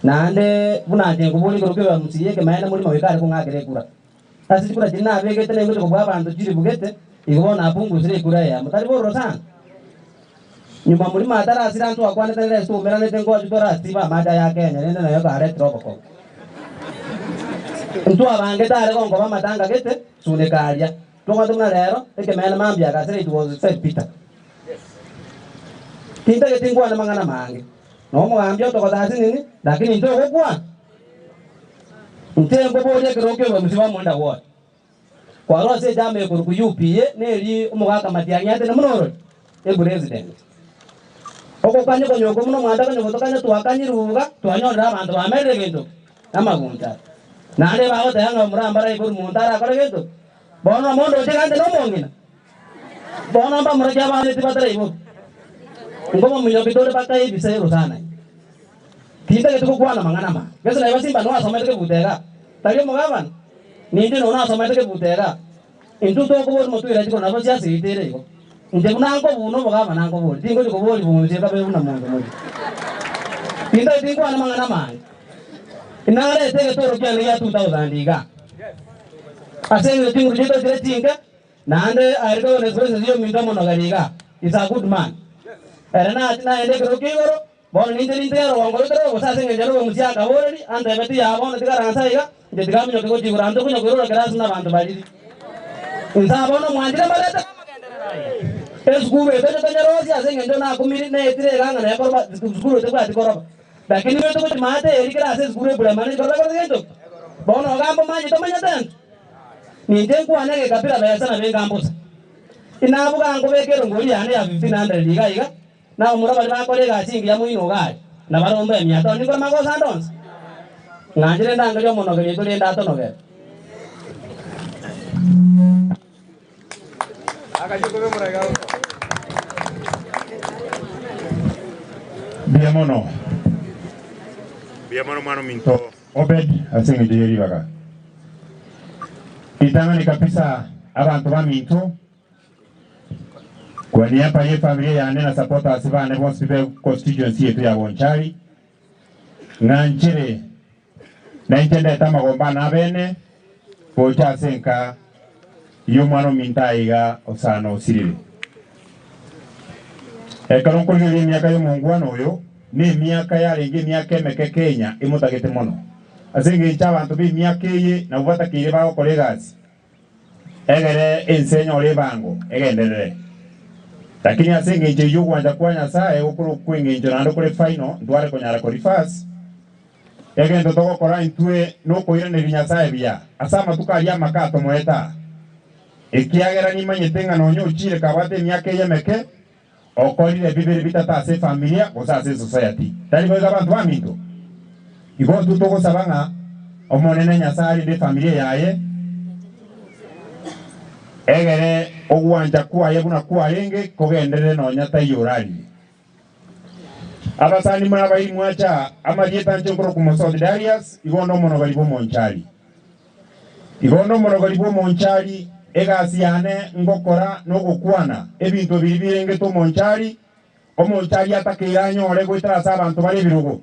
nande bunanje ngubuli kuruke wa musiye ke maana mulima wekare kungagere kura asi kura jina abege tena ngo kubwa bantu jiri bugete igobona apungu sire kura ya mutari boro sana nyuma mulima atara asira ntu akwane tena sto merane tengo ajutora tiba mada ya Kenya nende nayo gare tropo ntu abange tare kongo bamatanga gete sune kalya tonga tumna lero eke mena mambia ka sire it was said Peter tinta gete ngwana mangana mange no mo ambio to kodasi nini lakini nto kokwa ntembo boje kiroke wa msiba mwenda wote kwa roho se jambe ku UPA neri umugaka matianyate ne munoro e president oko kanye ko nyoko muno mwanda kanye kotokanya twakanyiruga twanyora abantu bamere gendo amagunta nale bawo tayanga murambara ibur muntara kare gendo bono mondo tegande no mongina bono mba muraja bane tibadara ibo ngomo munyo bitore bakai bisero sana tinda ketuko kwana mangana ma gesa na basimba no asoma teke butera tayo mugaban nindi no asoma teke butera intu to ko mo tuira tiko na basia sitere ibo nje kunango buno bugaba nango buli tingo ko boli bumuje kabe una mungu muri tingo tingo ana mangana man inare tege toro kyane ya 2000 iga asenge tingo jito dire tinga nande airdo ne gwese dio minda mono gariga is a good man erana na ende ko kigoro bol ninde ro wangolo tero ko sasenge jaro musia ka horeri ande beti ya bona tigara ansaiga je tigamyo ko jigurando ko nyogoro grass na bantu bali insa bona mwandira maleta esguru ete tanyarosi asenge ndona kumiri ne tire ganga ne korba esguru te kwati korba lakini wewe ko mate erikira ase esguru bure mane korba ngento bona gambo manje to manya tanto ni ndengu anege kapira besa na bengambusa inabu gango bekero ngori ane ya 1500 liga iga na umura bali bakole gasingi ya muino gai na barombe 100 ni korma ko sandons ngajire ndanga jo mono gari to lenda to noge Biamono mano minto Obed asenge jeri baga itangani kabisa abantu baminto kwa niaba ya familia yane na supporters bane bonse be constituency yetu ya Bonchari nganchire na intende tamagomba na bene kocha senka yumano mintaiga osano osirire ekaron kulgeli miaka yo mungwano yo ni miaka yarengi miaka emeke Kenya imutagete mono asenge chabantu bi miaka ye na ubata kire bago kolegas egere enseño ole bango egenderere lakini asenge je yugo anja kwanya sae okuru kwinge njorando kule final ndware konyara ko rifas egendo toko kora intue no koire ne vinya sae bia asama tukalia makato moeta ekiagera ni manyetenga no nyo chire kabate miaka ye meke okolire bibiri bitata se familia osa se society tali boza bantu baminto igo tutoko sabanga omonene nyasari de familia yaye egere ogwanja kwaye buna kwalenge kogendere no nyata yorali abasani mwana bayi mwacha amadieta nchokoro ku Solidarity igondo mono bali bo Monchari igondo mono bali bo Monchari egasiane ngokora no gukwana ebintu biribirenge to Monchari Monchari atakiranyo ole gwitara sabantu bali birugo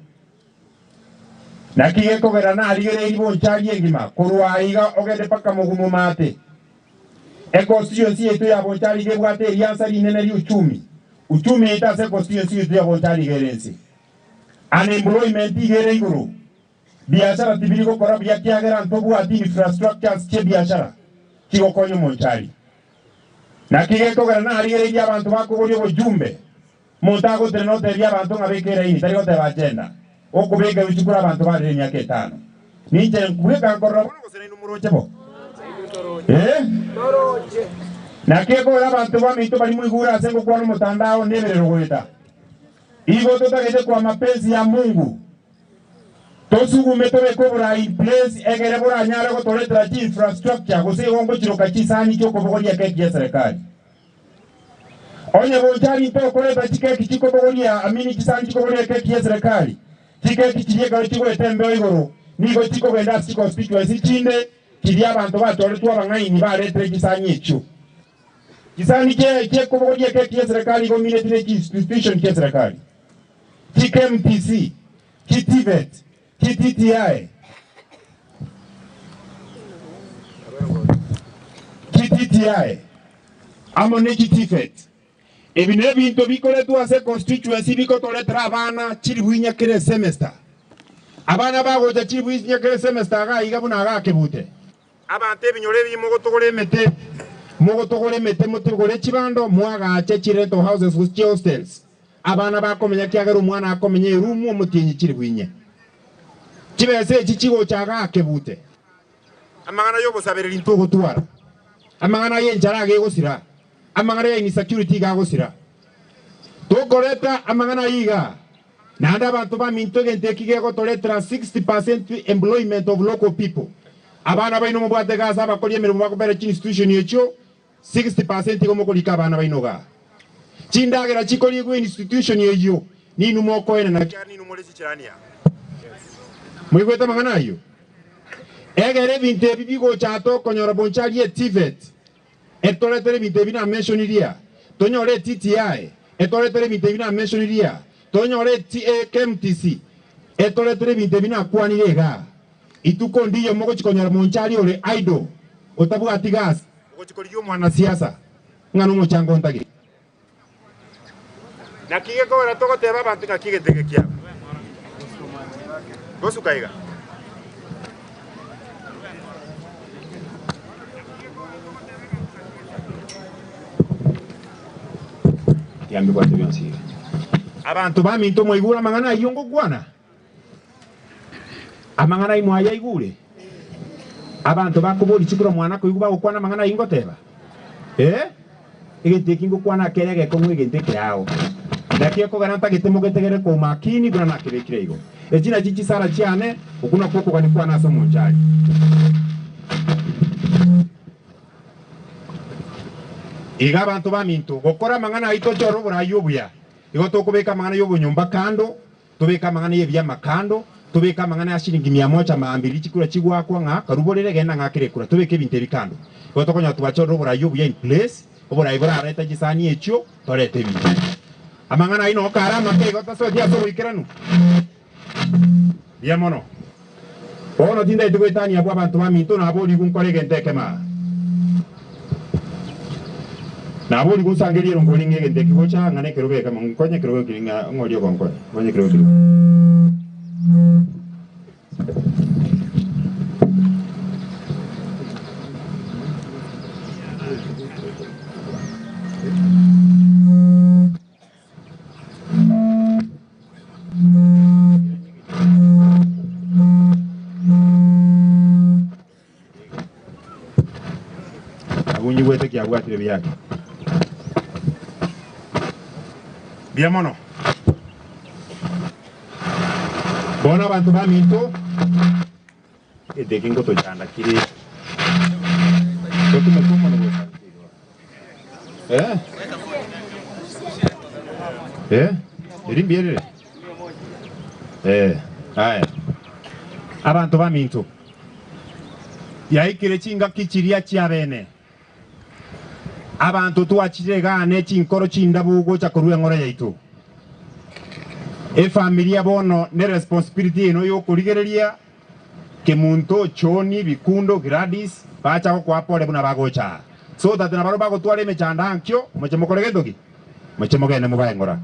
nakiye kogera na aligere ibo Monchari engima kurwaiga ogende paka mugumu mate constituency yetu ya Bonchari gebwate eliansa linene li uchumi itase constituency yetu ya Bonchari gerensi unemployment igere iguru biashara tibiriko kora byakiagera ntobu ati infrastructures che biashara kiko konyo Bonchari na kigeko gara na aligere ya abantu bakubulyo bujumbe montago trenote bya abantu ngabekera ini tariko te bagenda okubega bichukura abantu bari myaka 5 ninje kubeka korra bose numero chebo na keko abantu baminto bali mwigura asengo kwa mtandao neberero gweta igo tutagete kwa mapenzi ya Mungu tosugume tobe kobura in place egere bora nyara go toletra chi infrastructure go se gongo chiroka chisani cyo kobogoria keki ya serikali onye Bonchari to koleta chikeki chiko bogoria amini chisani chiko bogoria keki ya serikali chikeki chiyega chiko etembe igoro nigo chiko genda chiko constituency chinde kidia abantu batore tu abangaini baretre kisani echo kisani che kobogoria keki ya serikali go military institution ya serikali KMTC KTVET KTTI amone KTVET ebine bintu bikole tu ase constituency biko tole trabana chiribuinya kire semester abana bago cha chiribuinya kire semester ga igabuna ga kebute abante binyore bimogo togole mete motogole chibando mwaga ache chireto houses with hostels abana bakomenya kyagero umwana akomenya room omutinyi chiribwinye kibese chichigo chaga kebute amangana yo bosabere lintogo twara amangana yenjara ge gosira amangana ya insecurity ga gosira tokoleta amangana yiga nanda abantu ba minto gente kigego toletra 60% employment of local people abana baino mu bwate gaza bakolie mirimo bakobera chi institution yecho 60% gomo kolika abana baino ga chindagera chikolie ku institution yeyo ninu moko ene na kyani numole chichirania mwigweta mangana yo egere binte bibigo chato konyora Bonchari TVET etoletere binte bina mention iria tonyore TTI etoretere bintu bina mentioneria tonyore KMTC etoretere bintu bina kwanire ga ituko ndiyo mogo chikonyara monchari ole idol otabu atigas ogochikorio mwana siasa ngano mochango ntagi na kige ko ra to goteba bantu ngakige tege kia gosukaiga yambi kwa tebyansi abantu baminto moigura mangana yongo kwana amangana imwaya igure abantu bakuburi chikura mwana ko iguba gukwana mangana ingoteba igiteki ngukwana kerege ko mwigiteki yao ndakie ko garanta gitemo getegere ko makini buna nakibekire igo ejina chichi sara chiane ukuna koko kwani kwana so monjali iga abantu baminto gokora mangana ito choro bura yubuya igo tokubeka mangana yobu nyumba kando tubeka mangana yebya makando tubeka mangana ya shilingi 100 chikura chigwakwa nga karuborere genda ngakire kura tubeke binte bikando igo tokonya tubachoro bura yubuya in place obura ibura areta gisani echo torete binte amangana ino karama ke igo taso dia so wikiranu dia mono ono tinda itugwetani abo abantu baminto na abo ligunkorege nteke ma na boli kusangeli rongo lingege ndeki gocha ngane kerobe kama nkonye kerobe kilinga ngolio konkone ngonye kerobe kilinga agunyi wete kia bwatire byake bien mono bona abantu baminto edekingo to janda kiri kotume kuma no irimbiere aya abantu baminto yaikire chinga kichiria chiabene abantu tuachirega chinkoro chindabugo chakorwe ngora yaitu familia bono ne responsibility eno yo kurigereria ke muntu choni bikundo gradis bacha ko kwapole buna bagocha so that na baro bago twale mechanda ankyo moche mokoregedogi moche mogene mubaye ngora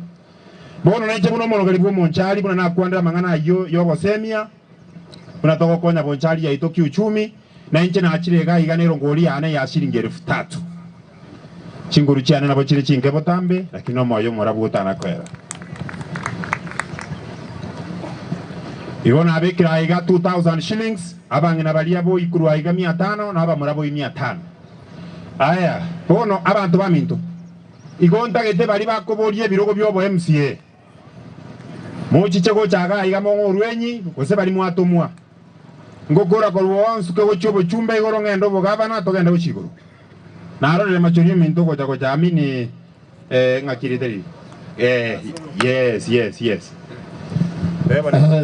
bono na chebuno mono gari bwo monchali buna na kwandira mangana yo bosemia buna toko konya bonchali yaitu kiuchumi na nche na achirega iganero ngori ane ya shilingi 3000 chinguru chiane nabo chiri chinge botambe lakini no moyo morabutana kwera ibona abekira iga 2000 shillings abangina balia bo ikuru iga 500 na abamurabo 500 aya bono abantu baminto igonta gete bali bakoborie birogo byobo MCA mochichego chaga iga mongo rwenyi kose bali mwatomwa ngokora kolwo nsuke gochobo chumba igoro ngendo bogabana togenda gochiguru naro le machori minto gocha amini ngakiriteri yes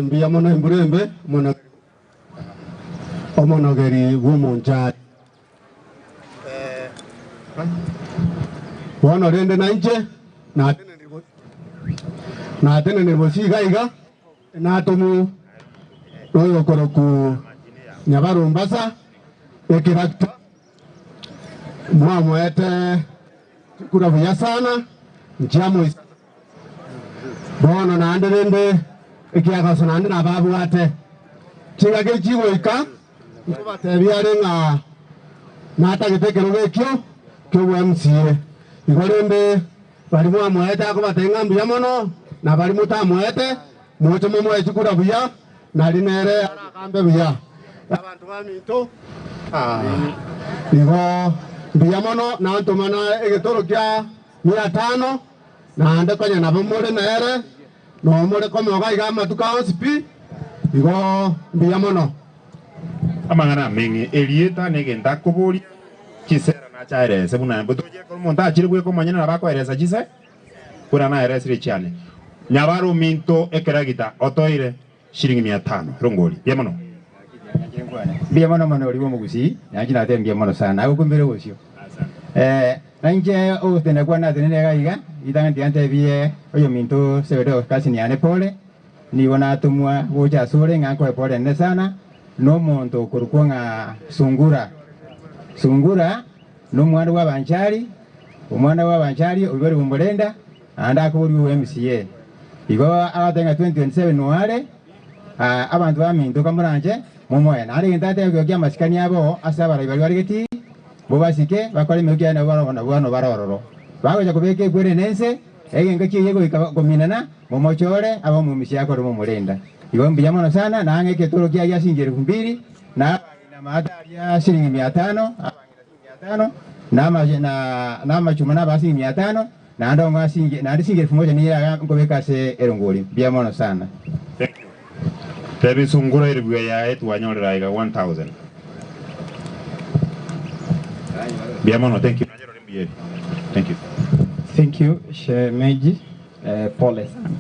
mbia mono imburembe mono omono geri womonja wono rende na nje na tene ni bosiga iga na tomu oyo koroku nyabaro mbasa ekirakta mwa ete kura vya sana njamo bono na anderende ikiaga sonande na babu ate chinga ke chigo ika ngoba tebiare nga nata gitekero gekyo kyo MCA igorende bali mwa mwete ako batenga mbya mono na bali muta mwete moto momo ekikura buya na linere akambe buya abantu baminto igo mbya mono na ntomana egetoro kya 500 na ande konya na bomore nere no more komo ga iga matuka osipi igo mbya mono amangana mengi elieta negenda kuburi kisera na chaire sebuna butoje ko monta achiri gwe ko manyana bako eresa chise kuna na eresa richiane nyabaro minto ekeragita otoire shilingi 500 rongoli bya mono mono oli wo mugusi yanjina tembye mono sana agukumbere wosio nanje ogotenda kwana tenene gaiga itanganti ante bie oyo minto sebedo kasi ni ane pole ni wana tumwa goja sore ngako pole ne sana no monto kurukonga sungura no mwana wa banchari omwana wa banchari obari bumbulenda anda ko uri MCA igo abatenga 2027 noale abantu baminto kamuranje momoya nari ntate yo kya masikani abo asaba bari geti bo basike bakore megia na bano barororo bagoja kubeke kwere nense engenge yego ikagominana momochore abo mumisi yako ro mumulenda igo mbiyamano sana na angeke toro kya yasingere 200 na maadari ya shilingi 500 na machuma na basi 500 na ndonga singe na singe 1000 ni ya ngobeka se erongoli mbiyamano sana. Tebi sungura iribuya ya etu wanyorera iga 1000. Biamono, thank you. Thank you. Thank you, Shemeji. Pole sana.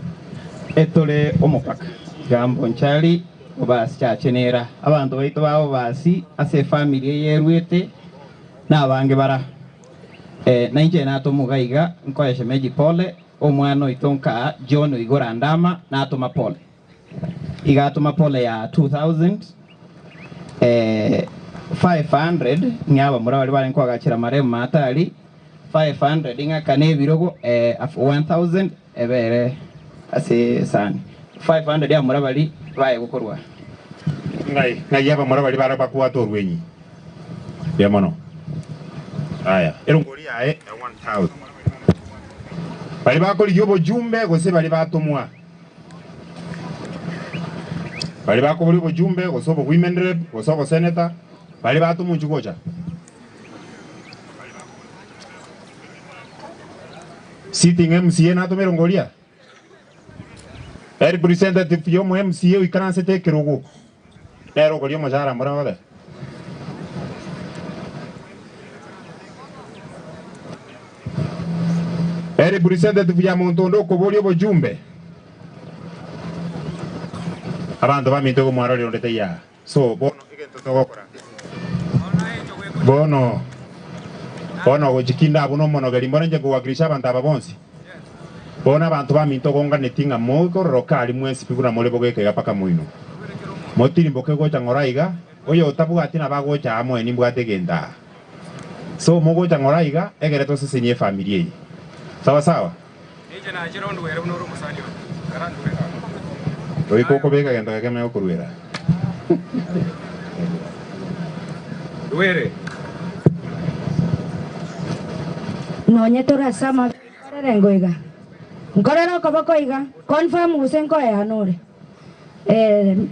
Etole omupaka. Gambo nchali obasi kyachenera. Abantu baitu babo basi ase family yerwete nabange bara. Naije nato mugaiga nkoye Shemeji pole omwana oitonka John Igora Ndama natuma pole. Igatuma pole ya 500 nyaba murabali bali kwa gachira maremu matali 500 inga kane birogo 1000 ebere ase sani 500 ya murabali baye gukorwa ngai yaba murabali bara bakuwa torwenyi ya mono aya erongori yae 1000 bali bakoli yobo jumbe gose bali batumwa bali bakobuli bujumbe gosobo women rep gosobo senator bali batumwa njugoja sitting MCA nato merongoria representative yo MCA ikanse te kirugo ero golio majara murabale representative ya Montondo koboli bujumbe abantu baminto ko mwaro lero ya so bono igento togokora bono go chikinda abuno mono gari mbona nje kuwakilisha abantu ababonsi bona abantu baminto gonga netinga moko rokali mwensi pigura mole bogeke gapaka muino motiri mboke gocha ngoraiga oyo tabu atina bagocha amo eni mbwate genda so mogocha ngoraiga egere to sesenye familia sawa sawa nije na jirondo were no rumo sanyo karandu Oyi koko bega genda kame okuruera. Duere. Nonye tora sama rengoiga. Ngorero koboko iga confirm usenko ya nore.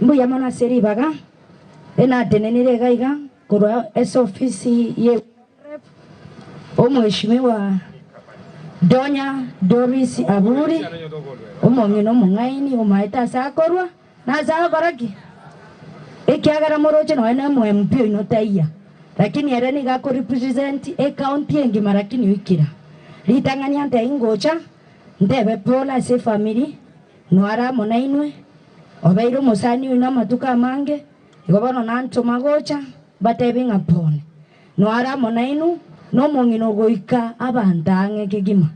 Mbuya mona seri baga. Ena tenenire gaiga kuro es office ye mheshimiwa Donya Doris Aburi omongino mungaini omaita sakorwa na sakoraki ekiagara moroche no ene MP ino taiya lakini ere ni gako represent e county engima lakini wikira litangania nte ingocha ndebe pola se family nwara monainwe obeiro musani ina matuka mange igobono nanto magocha batebinga pole nwara monainu no mongino goika abantange kigima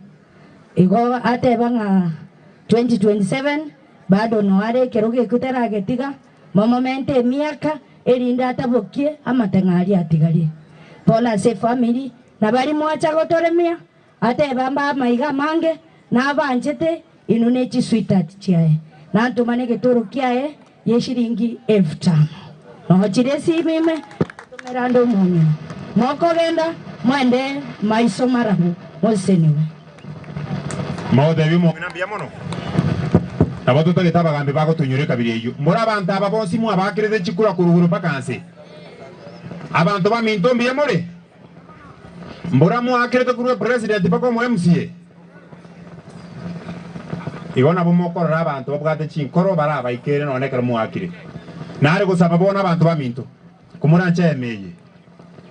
igo atebanga 2027 bado noare keroge kutera getiga momente miaka elinda atabokie amatangari atigalie pola se family na bali mwacha gotoremia atebamba maiga mange na banjete inune chi sweetheart chiae na ntumane getoro kiae yeshiringi 5000 no chiresi mime tumerando munyo moko genda mwende maiso marahu moseniwe Mode bimo nambia mono Abatu tali taba gambe bako tunyure kabiri eyo mbora abantu ababonsi mu abakireze chikura kuruguru bakanse abantu baminto mbiye more mbora mu akirete kuru president bako mu MCA Igona bomokora abantu babwate chinkoro baraba ikere none kera mu akire nare gusaba bona abantu baminto kumuranche emeye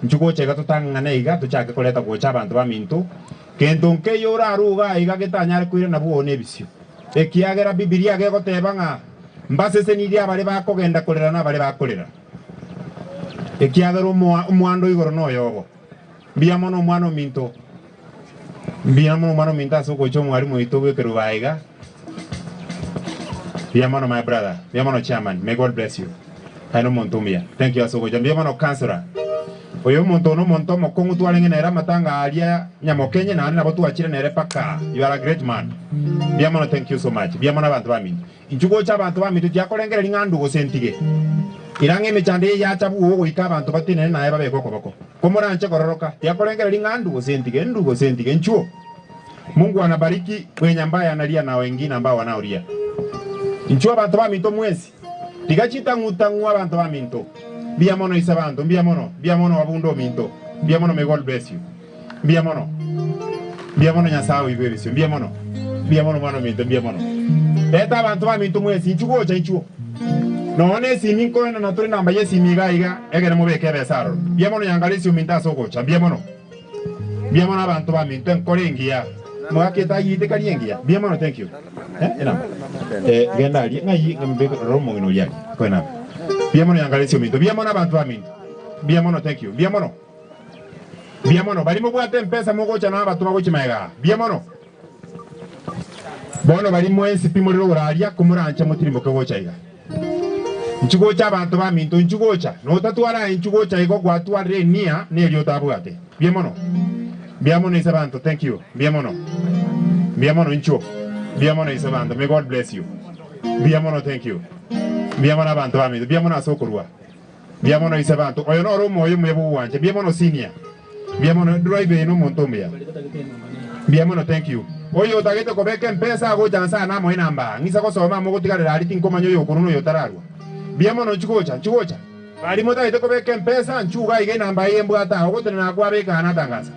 nchugo chega tutangana iga tuchake koleta gocha abantu baminto kendo nke yora aruga iga getanyare kwire na buone bisio ekiagera bibilia gego tebanga mbasese ni dia bale bakogenda kolera na bale bakolera ekiagera umwando igoro no yogo bia mono mwana minto Mbia mono mano minta so ko chomo ari mo itowe kerubaiga. Mbia mono my brother. Mbia mono chairman. May God bless you. Haino montumia. Thank you so much. Mbia mono councilor. Oyo monto no monto mokongu tualenge nera matanga alia nyamokenye na na botu achire nere paka. You are a great man. Mbia mono thank you so much. Mbia mono abantu bami. Inchugo cha abantu bami tujakolengera lingandu go sentige. Irange mechande ya chabu wo ika abantu batine na eba beko koboko. Komora nche kororoka. Yakolengera lingandu go sentige ndu sentige nchuo. Mungu anabariki wenye ambaye analia na wengine ambao wanaolia. Nchuo abantu bami to mwezi. Tigachita ngutangu abantu bami to. Mbia mono isabanto, mbia mono wabundo minto. Mbia mono may God bless you. Mbia mono nyasao ibebisyo. Mbia mono mano minto, mbia mono. Eta abantu bami to mwezi nchuo cha nchuo. No one simi ko na naturi namba yesi miga iga egere mo beke besaro. Bia mono yangalisi uminta soko cha bia mono abantu ba minto enkorengia. Mo aketa yite kaliengia. Bia mono thank you. Ena. Genda ali ngai ngambe romo ngino yaki. Ko na. Bia mono yangalisi uminto. Bia mono abantu ba minto. Bia mono thank you. Bia mono bali mo bwate mpesa mo gocha na abantu ba gochi mega. Bia mono. Bono bali mo ensipi mo ro ralia kumurancha mo tirimbo ko gocha iga. Nchugo cha abantu ba minto nchugo cha no tatuara nchugo cha iko kwa tuare nia ne lyo tabwate bia mono isabanto thank you bia mono nchuo bia mono isabanto may God bless you bia mono thank you bia mono abantu ba minto bia mono asokurwa bia mono isabanto oyo no romo oyo mwebu wanje bia mono senior bia mono drive no montomia bia mono thank you oyo tagete ko beke mpesa go jansa na mo inamba ngisa ko soma mo gotigarira ali tinkomanyo yo kuruno yo tararwa bia mono nchugocha bali mota iteko beke mpesa nchuga ige namba yembo ata ogote na kwa beka anatangaza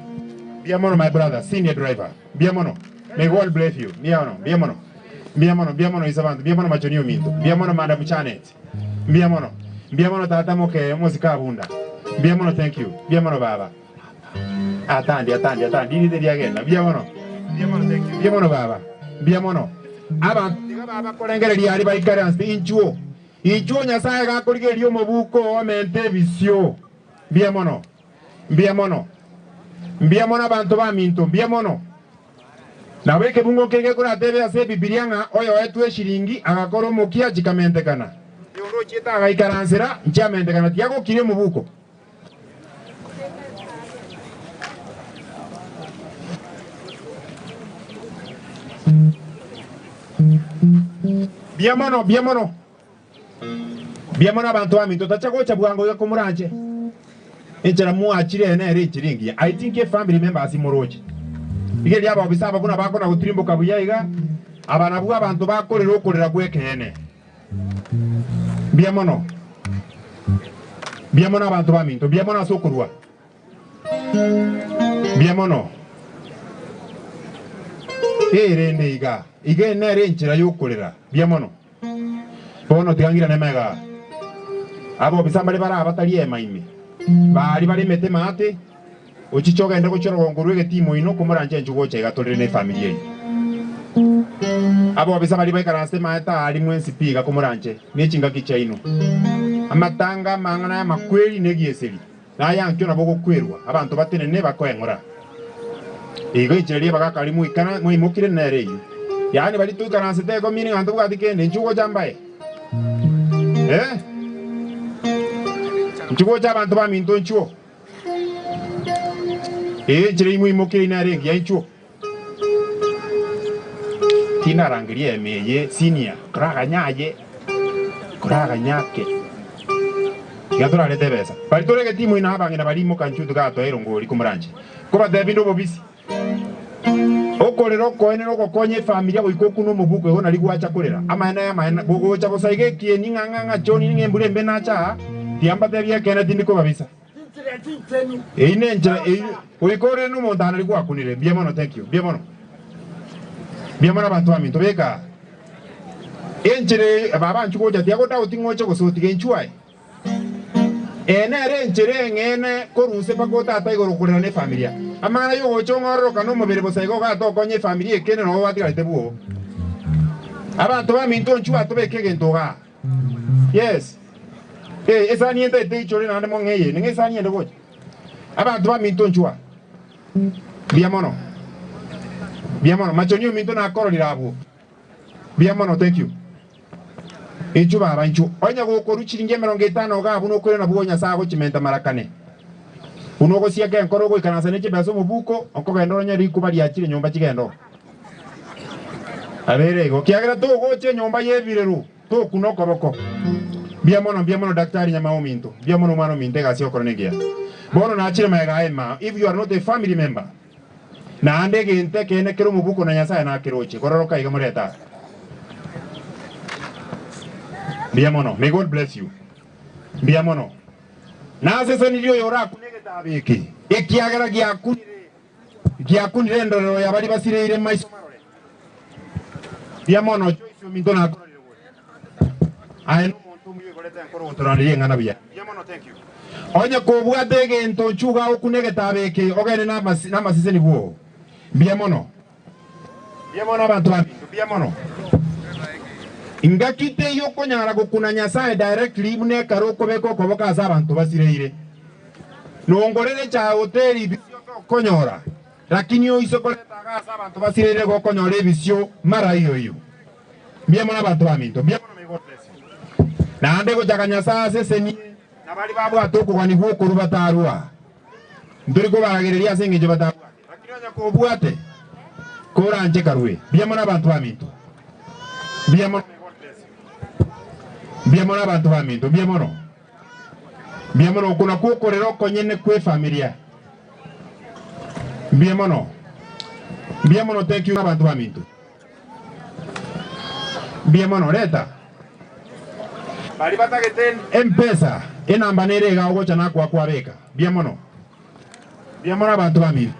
bia mono my brother senior driver bia mono may God bless you bia mono isabantu bia mono machonio minto bia mono madam Chanet bia mono tata moke muzika bunda bia mono thank you bia mono baba atandi ni de agenda bia mono thank you bia mono baba bia mono aba diga baba kolengere li ali baikaransi inchuo Ijo nyasaye gakurigerio mubuko omente bisyo. Mbia mono abantu ba minto mbia mono. Na weke bungo kenge kuna tebe ase Biblia nga oyo etwe shiringi agakoro mokia jikamente kana. Yondo chita agaikaransira nchamente kana tiago kire mubuko. Mbia mono abantu ba minto tachago cha bwango ya kumuranje. Enchera mu achire na ere chiringi. I think a family members imoroje. Igeli aba obisaba kuna bako na utrimbo kabuyayiga. Abana bwa abantu bakorera okorera gwekene. Mbia mono abantu ba minto, mbia mono asokurwa. Mbia mono. Rende iga nere enchera yokorera. Mbia mono. Bono tigangira nemega. Abo bisambale bara abatali emaime. Bali mete mate. Ochichoga enda gochoro gongurwe timo ino kumuranje njugocha igatolere ne familia yi. Abo bisambale baikaranse mata ali mwensi piga kumuranje nechinga kicha ino. Amatanga mangana ya makweli negieseri. Na yankyo na bogo kwerwa abantu batene ne bakoengora. Igo icheri bagakali mu ikana mu imukire nere yi. Yani bali tu karanse te ko mini antu bwatikende njugo jambaye. Nchugo cha abantu ba minto nchuo. Chiri mu imukire na rengi ya nchuo. Tina rangirie meye senior kuraga nyake. Gatora le tebesa. Bali torege timu ina habangina bali mu kanchu tugato erongori kumuranje. Kuba debindo bobisi. Okorero koene no kokonye familia boikoku no mubuko ho nali gwacha korera. Amaena bogo cha bosaige kie ninganga choni ngembure mbena cha. Tiamba tebia kena tindiko babisa. Ine nja oikore no mondana li gwakunire. Bia mono thank you. Bia mono abantu aminto beka. Enjere baba nchuko ja tiago ta utingo cho so tige nchuai. Ene enjere ngene koruse pakota ta igoro kurera ne familia. Amana yo gocho ngoro kano mobere bosaigo ga to konye familia kene no watika tebuo. Abantu baminto nchua to beke gentoga. Yes. Esa niente te chore na mo ngeye, ninge sa niente gocho. Abantu baminto nchua. Bia mono Biamono machonio minto na koro lirabu. Biamono thank you. Inchu baba inchu. Onya gukuru chiringe 50 gabu no kure na bugonya sago chimenta marakane. Unogo siake enkoro go ikanasa neche baso mubuko onko gendo nya riku bari akire nyumba chigendo. Abere go kiagira to goche nyumba yebireru to kunoko boko. Biamono daktari nyama minto. Biamono mano minte gasio koronegia. Bono na achire maega ema if you are not a family member. Na ande gente kene kero mubuko na nyasaye na kiroche kororoka iga mureta. Biamono, may God bless you. Biamono. Na sasa nilio yora kunege tabiki. Ekiagara giakunire ndoro ya bari basire ire maiso marore. Biamono choice minto na korire wo. Aeno montu mwe goleta enkoro ontorande ngana bia. Biamono thank you. Onya ko bwate gento chuga okunege tabiki ogene na masise ni buo. Biamono. Biamono abantu baminto biamono. Ingakite yoko nyara gukuna nyasaye directly mune karoko beko koboka asa abantu basireire. Nongorere cha hoteli bisio konyora. Lakini yo iso koleta asa abantu basireire go konyora bisio mara hiyo. Biamono abantu baminto. Biamono may God bless you. Na ande go jakanyasa sese ni na bali babu atoko kwani buko rubatarua. Nduri ko baragereria senge je batarua. Lakini onya ko buate. Kora anje karwe. Biamono abantu baminto. Biamono Biamono abantu baminto, biamono. Biamono kuna kukorero konyene kwe familia. Biamono. Biamono thank you abantu baminto. Biamono reta. Bali batageten M-Pesa enamba nerega ogocha na kwa beka. Biamono. Biamono abantu baminto.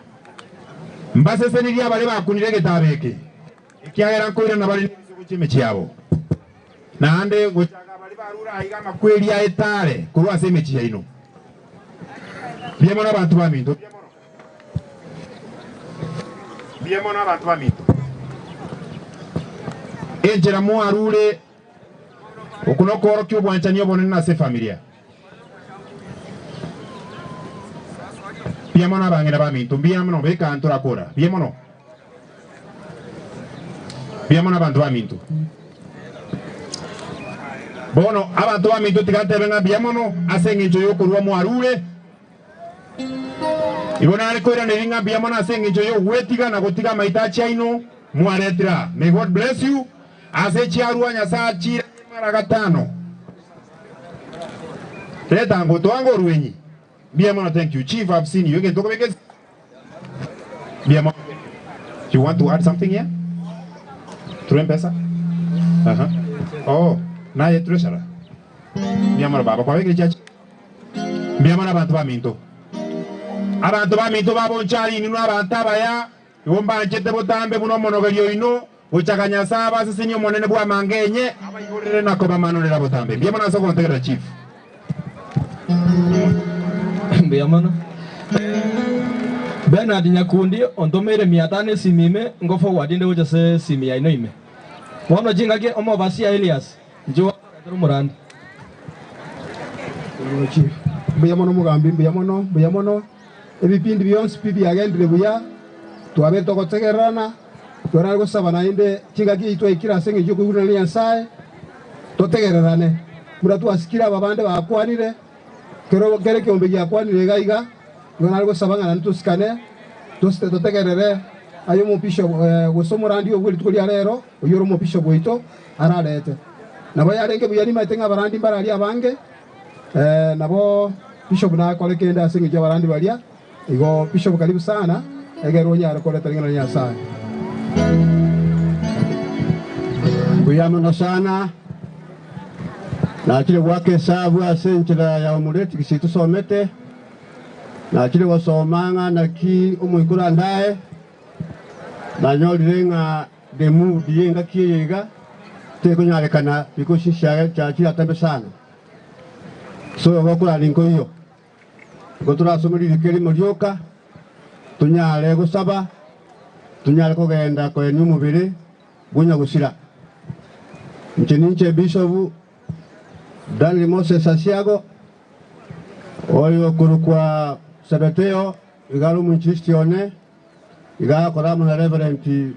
Mbase seniria bali bakunire getabeke. Ikiagera nkoira na bali kuchime chiabo. Na ande gocha barura iga makweli ya etare kurwa semechi yaino. Biamono abantu baminto. Biamono abantu baminto. Enjera mo arule okunokoro kyo bwanchani obone na se familia. Biamono abangera baminto. Biamono beka antora kora. Biamono. Biamono abantu baminto. Bono abantu baminto tigante benga biamono asenge njoyo kurwa mwarure. Ibona ariko ira neringa biamono asenge njoyo wetiga na gotiga maitachi aino mwaretra. May God bless you. Ase chiarua nyasa chira mara gatano. Leta ngoto wango ruenyi. Biamono thank you. Chief, I've seen you. You can talk about Biamono. You want to add something here? Through M-Pesa? Oh. Naye treasure. Biamono baba kwa wege chachi. Biamono abantu baminto. Abantu baminto babonchari ni abantu abaya. Yomba nchete botambe buno monogelio ino. Uchakanya saba sisi ni monene bwa mangenye. Abayurere nako bamanonera botambe. Biamono soko ntegera chief. Biamono. Bernard Nyakundi ontomere 500 simime ngofo wadinde uja se simi ya ino ime. Wono jingage omo basia Elias. Njoo Muranda. Biamono mugambi biamono ebipindi byonse pipi agendire buya twabe tokotegerana twara gusaba na inde kingagi itwa ikira senge cyo kugura ni yansaye totegererane mura twasikira babande bakwanire kero gereke ombe yakwanire gaiga ngana gusaba ngana tusikane toste totegerere ayo mu bishop gusomurandi oguri tukuri arero oyoro mu bishop boito ararete nabo yarenge buyani maitenga barandi barali abange nabo bishop na kole kenda asinge je barandi balia igo bishop karibu sana egero nyara kole tengena nya sana buyamana sana na kile wake sabu asenchira ya umuleti kisitu somete na kile wasomanga na ki umukura ndaye na nyolirenga demu diyenga kiyega teko nyarekana bikoshi share cha tambe sana so wakula linko hiyo gotura someri dikeri modioka tunyale gusaba tunyale kugenda ko enu mubiri gunya gusira nche bishop Daniel Moses Asiago oyo kurukwa Sabeteo igalo mu Kristione iga koramu na Reverend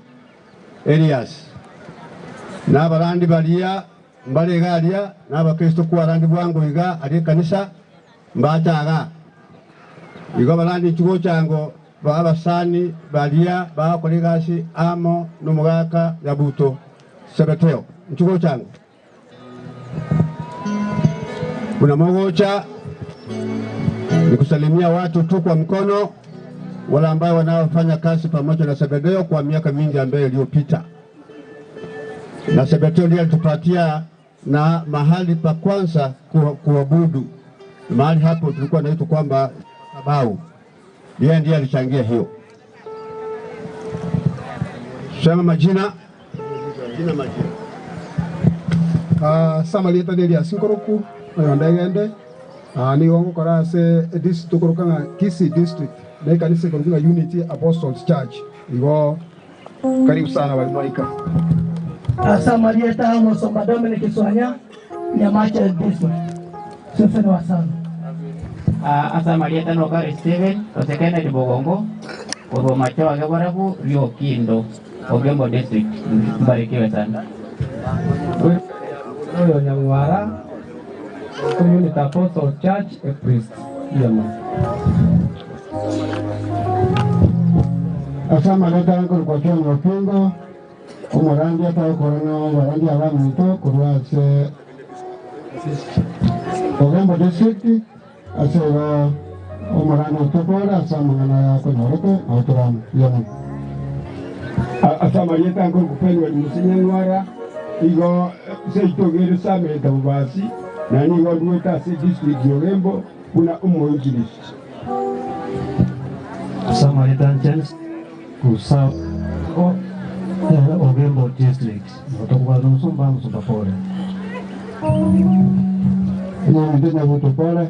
Elias n'abarandi balia mbale galia n'abakristo kwarandi bwangu iga ali kanisa mbataga iga barandi kigo cyango babasani balia bakolegasi amo n'umugaka yabuto sebeteo kigo cyango kuna mogocha nikusalimia watu tu kwa mkono wala ambao wanaofanya kazi pamoja na Sebedeo kwa miaka mingi ambayo iliyopita. Na Sebedeo ndiye alitupatia na mahali pa kwanza kuabudu. Mahali hapo tulikuwa naitwa kwamba Kabau. Yeye ndiye alichangia hiyo. Sema majina. Samalieta delia sinkoroku ayondegende ni wongo kora se district korokanga Kisii district na kanisa korokanga Unity Apostles Church igo karibu sana walimaika. Samalieta Mosomba Dominic Swanya Nyamacha district sasa ni wasana. Samalieta Nogari Steven Osekene di Bogongo Obo Macho Gabarabu Rio Kindo Ogembo district mbarikiwe sana. Oyo Nyangwara Unity Apostles Church a priest. Asama leta ngoro kwa chongo pingo umurandi ata korona warandi abamito kurwase Ogembo district asero umurandi utopora asama ngana yako nyoroko autoramu yona asama leta ngoro kupendwa ni Musinyangwara igo seitogere sameta bubasi nani igo dueta se district Ogembo kuna umoinjilisti. Samaritan Church kusa Ogembo district otokuwa Musumba pole ndina vuto pole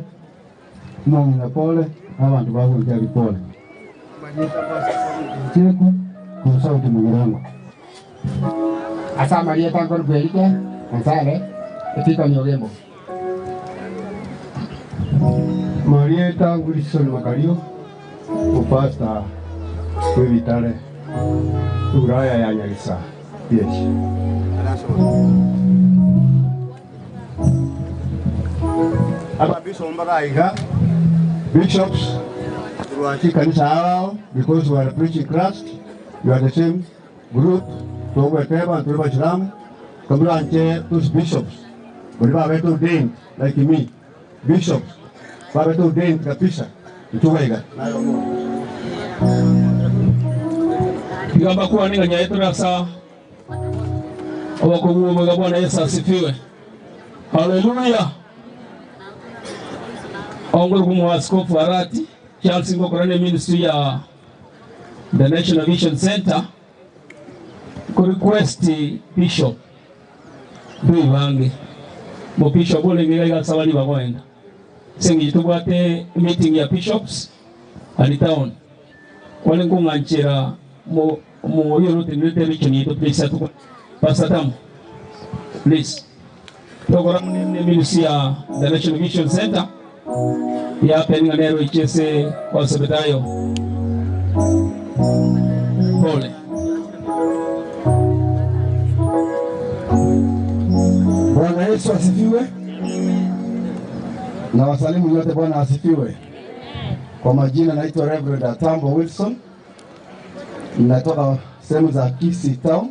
na pole abantu babunjali pole Cheku kusa utimugirango Asama lieta ngoro kwelike ansale etika ni Ogembo Marieta Wilson Makario upasta kwebitale uraya ya Nyarisa. Yes. Aba bishops ruachi kanisa hao because we are preaching Christ, you are the same group to whatever to Islam kabla anche those bishops waliba wetu ordained like me bishops baba wetu ordained kabisa mtuwaiga Kigamba kuwa ninga nyayetu rasa Owakumu mwega Bwana Yesu asifiwe. Haleluya. Ongoro kumu askofu Arati Charles Ngokorane ministry ya The National Vision Center ku request bishop Duivange mo bishop ole ngiga sabali bagwenda sengi tubate meeting ya bishops ali town wale ngunganchira mo yorote nilete richoni to please atu pasatam please program ni ministry ya The National Vision Center ya penganero ichese kwa Sebedeo pole. Bwana Yesu asifiwe. Na wasalimu nyote, Bwana asifiwe. Kwa majina naitwa Reverend Atambo Wilson. Ninatoka sehemu za Kisii town.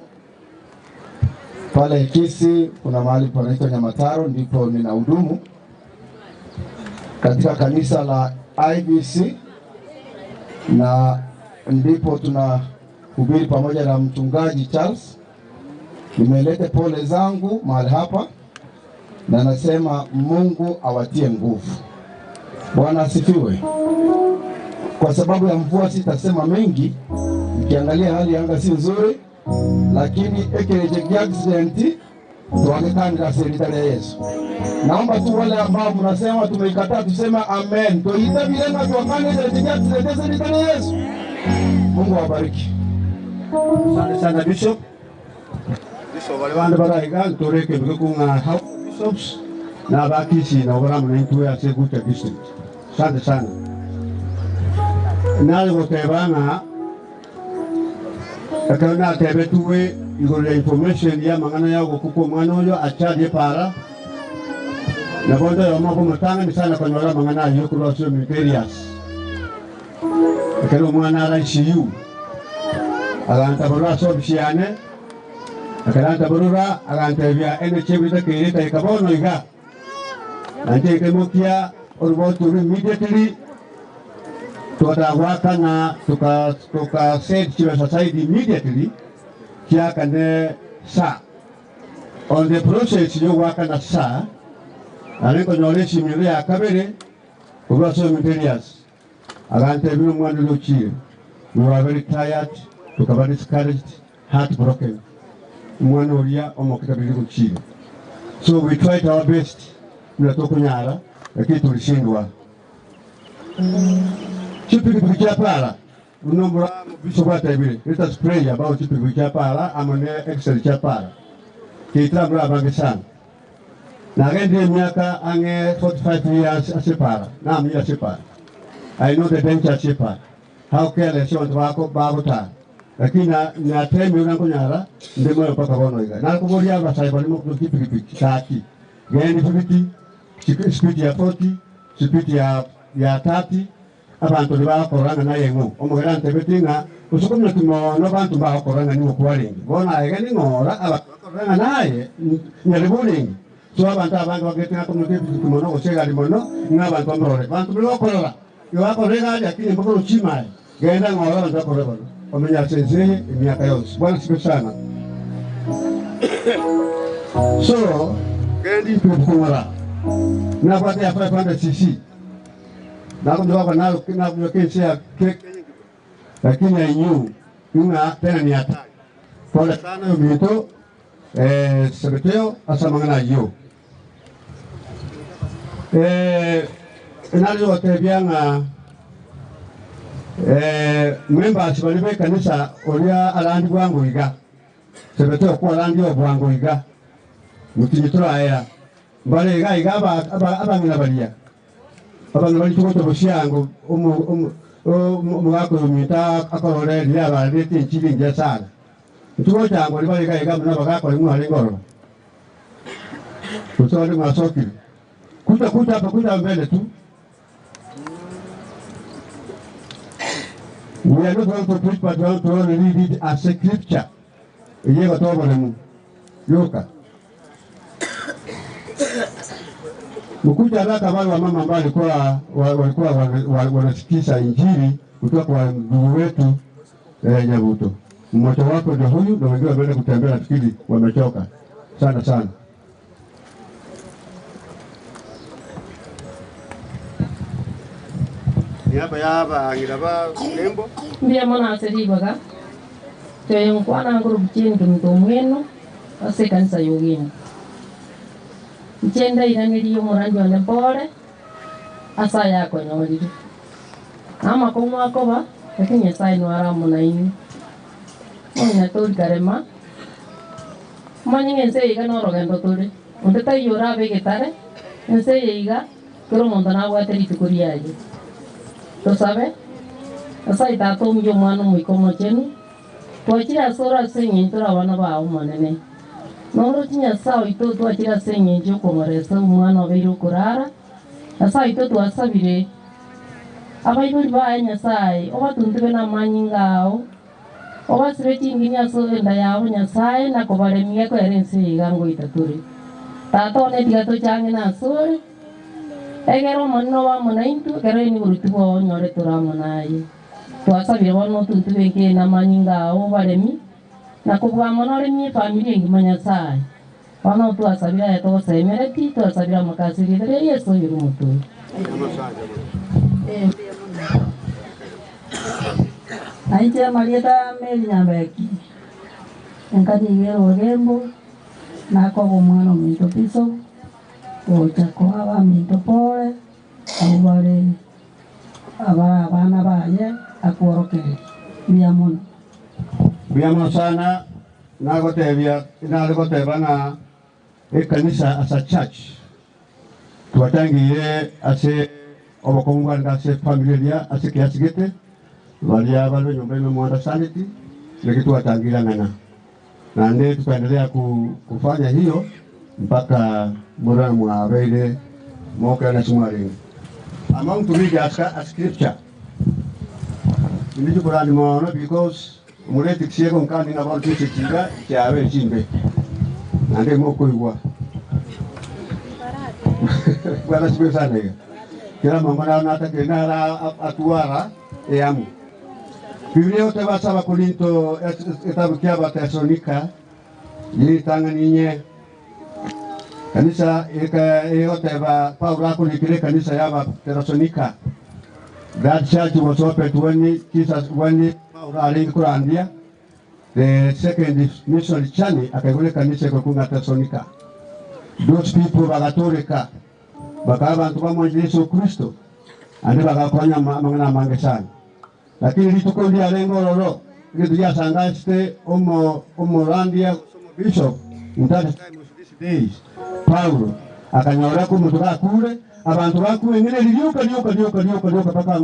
Pale Kisii kuna mahali panaitwa Nyamataro ndipo ninahudumu katika kanisa la IBC na ndipo tunahubiri pamoja na mchungaji Charles. Nimeleta pole zangu mahali hapa na nasema Mungu awatie nguvu. Bwana asifiwe. Kwa sababu ya mvua sitasema mengi, ukiangalia hali ya anga si nzuri, lakini ekereje accident tuonekane serikali ya Yesu. Naomba tu wale ambao mnasema tumeikataa tusema amen. Tuita vile na tuangane serikali ya Yesu. Mungu awabariki. Asante sana Bishop. Bishop wale wanda baraiga toreke bikunga bishops na bakisi na obaramu na intu ya Seguta district. Asante sana. Nali gotebana Akana tebe tuwe igore information ya mangana ya kuko mwana oyo achadie para. Na bondo ya mako matanga ni sana kwa nyola mangana yoku rosio ministerials. Akana mwana ara ICU. Aganta borura so bisiane. Akana borura aganta via NHB ta kirita ikabono iga. Nanti kemokia orbotu immediately tuada wakana tuka said to society immediately kia kane sa on the process yo wakana sa aliko nyole simile akabere ubaso materials agante bino mwana lochi. We were very tired, tukaba discouraged, heartbroken. Mwana olia omokitabili kuchini. So we tried our best. Tunatoka nyara lakini tulishindwa. Chipi kupikia pala unombo bisho bata ibile. Let us pray about chipi kupikia pala amone excel cha pala. Kita mraba sana. Na ngende miaka ange 45 years asipara. Na mimi asipara. I know the danger asipara. How careless you want wako babuta. Lakini na temi unango nyara ndemo mpaka bono iga. Na kubolia basai bali mo chipi kupikia tati. Gani pipiti speed ya 40, speed ya 30, abantu bakoranga naye ngo omugerante betinga usukumya kimono abantu bakoranga ni okwalingi bona egeni ngora abakoranga naye nyalibulingi so abantu abantu bagetinga komuti kimono osega limono ngabantu amrore abantu bilokorora yobakorega yakini mboko chimaye genda ngora abantu bakorora omenya sense emyaka yose bwana siku sana so gendi tukungora na kwa ya 500cc na kumbe wako nalo kina kuwekea keke lakini ainyu kuna tena ni hatari pole sana mito sekreteo asamangana yo nalo watebianga members balibe kanisa olia alandi bwangu iga sekreteo kwa alandi bwangu iga mutinyitro aya mbale gai gaba abangina balia abangina bali tuko busyango umugako umita akorore ya balete chilingi sana tuko chango libali gai gaba nabagako limwali ngoro tusole masoki kuta hapa kuta mbele tu. We are not going to preach, but we want to read it as a scripture. Yeye toba na Mungu yoka Mkuja haraka wale wa mama ambao walikuwa wanasikiza injili kutoka kwa ndugu wetu Nyabuto. Mmoja wapo ndio huyu, na wengine wameenda kutembea, nafikiri wamechoka sana. Niaba yaba ngiraba nembo ndiye mwana aseribaga toye mkwana nguru bchini kumtomweno ase kanisa yogini Chenda inaniliyo moranjo ne pole asa yako nyoli ama komwa koba lakini sai no ara munaini ona tori karema manyinge se iga no rogendo tori undeta yora begetare nse iga kero mondana wateri tukuriaje to sabe asa ita to mjo mwana mwikomo chenu twachira sora senyi tora wana ba umanene Noro tinya sao ito tu achira senye joko maresa umwana wabiru kurara. Asa ito tu asabire. Aba ibu ba nya sai. Oba tuntube na manyingao. Oba sireti ingini aso enda yao nya sai na kobale miya ko erense igango itaturi. Tato ne tiga to changi na sore. Egero manno wa manaintu kero ini urutubo nyore turamonai. Tu asabire wano tuntube ke na manyingao balemi. Na kubwa monore mi familia ngimanya sai wana tu asabira ya to semereti tu asabira makasiri dere yeso yurumutu Aicha Marieta meli nyambeki enkati ngero gembo na kwa mwana mito piso ocha kwa mito pole abale abana baye akworoke biamono Biamo sana nagoteba na kanisa as a church tuwatangiye ase obokongwa ase familia ase kiasigete balia balo nyombe no mwanda sanity nikituwatangira ng'ana na ndiye tutaendelea kufanya hiyo mpaka mwana mwabeire moka na chumari. Among to read a scripture. You need to put on more because Muletic Siego counting about this chiga, Chiave Chimbe. And they more good. Well, that's good. Kila mangana nata kenara atuara eamu. Biblia utaba saba Korinto kitabu kia Wathesalonike yili tanga ninye kanisa yote Paulo akulikile kanisa ya Wathesalonike. That church was opened when Paulo alikurandia the second missionary journey akaikule kanisa kwa Thessalonica. Those people bagatoreka bakaba abantu bamwe Yesu Kristo andi bagakonya mangana mange sana. Lakini litukondia lengo lolo ngitu ya sangaste Randia bishop in that time of these days Paulo akanyora ku mutuka kule abantu bakuwe ngene liuka paka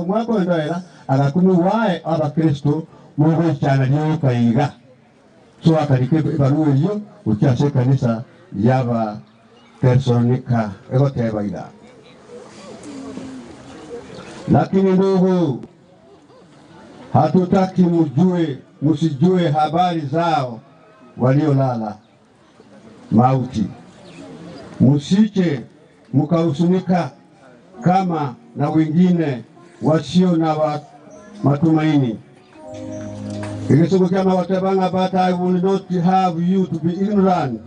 mwakondoera agakumi wae aba Kristo mwe cyane liuka inga so akalike baruwe yo ukiase kanisa yaba Thessalonica egoteba ida. Lakini ndugu, hatutaki musijue habari zao waliolala mauti. Musiche mkahusunika kama na wengine wasio na matumaini. Ikisuku kama watabanga, but I will not have you to be ignorant,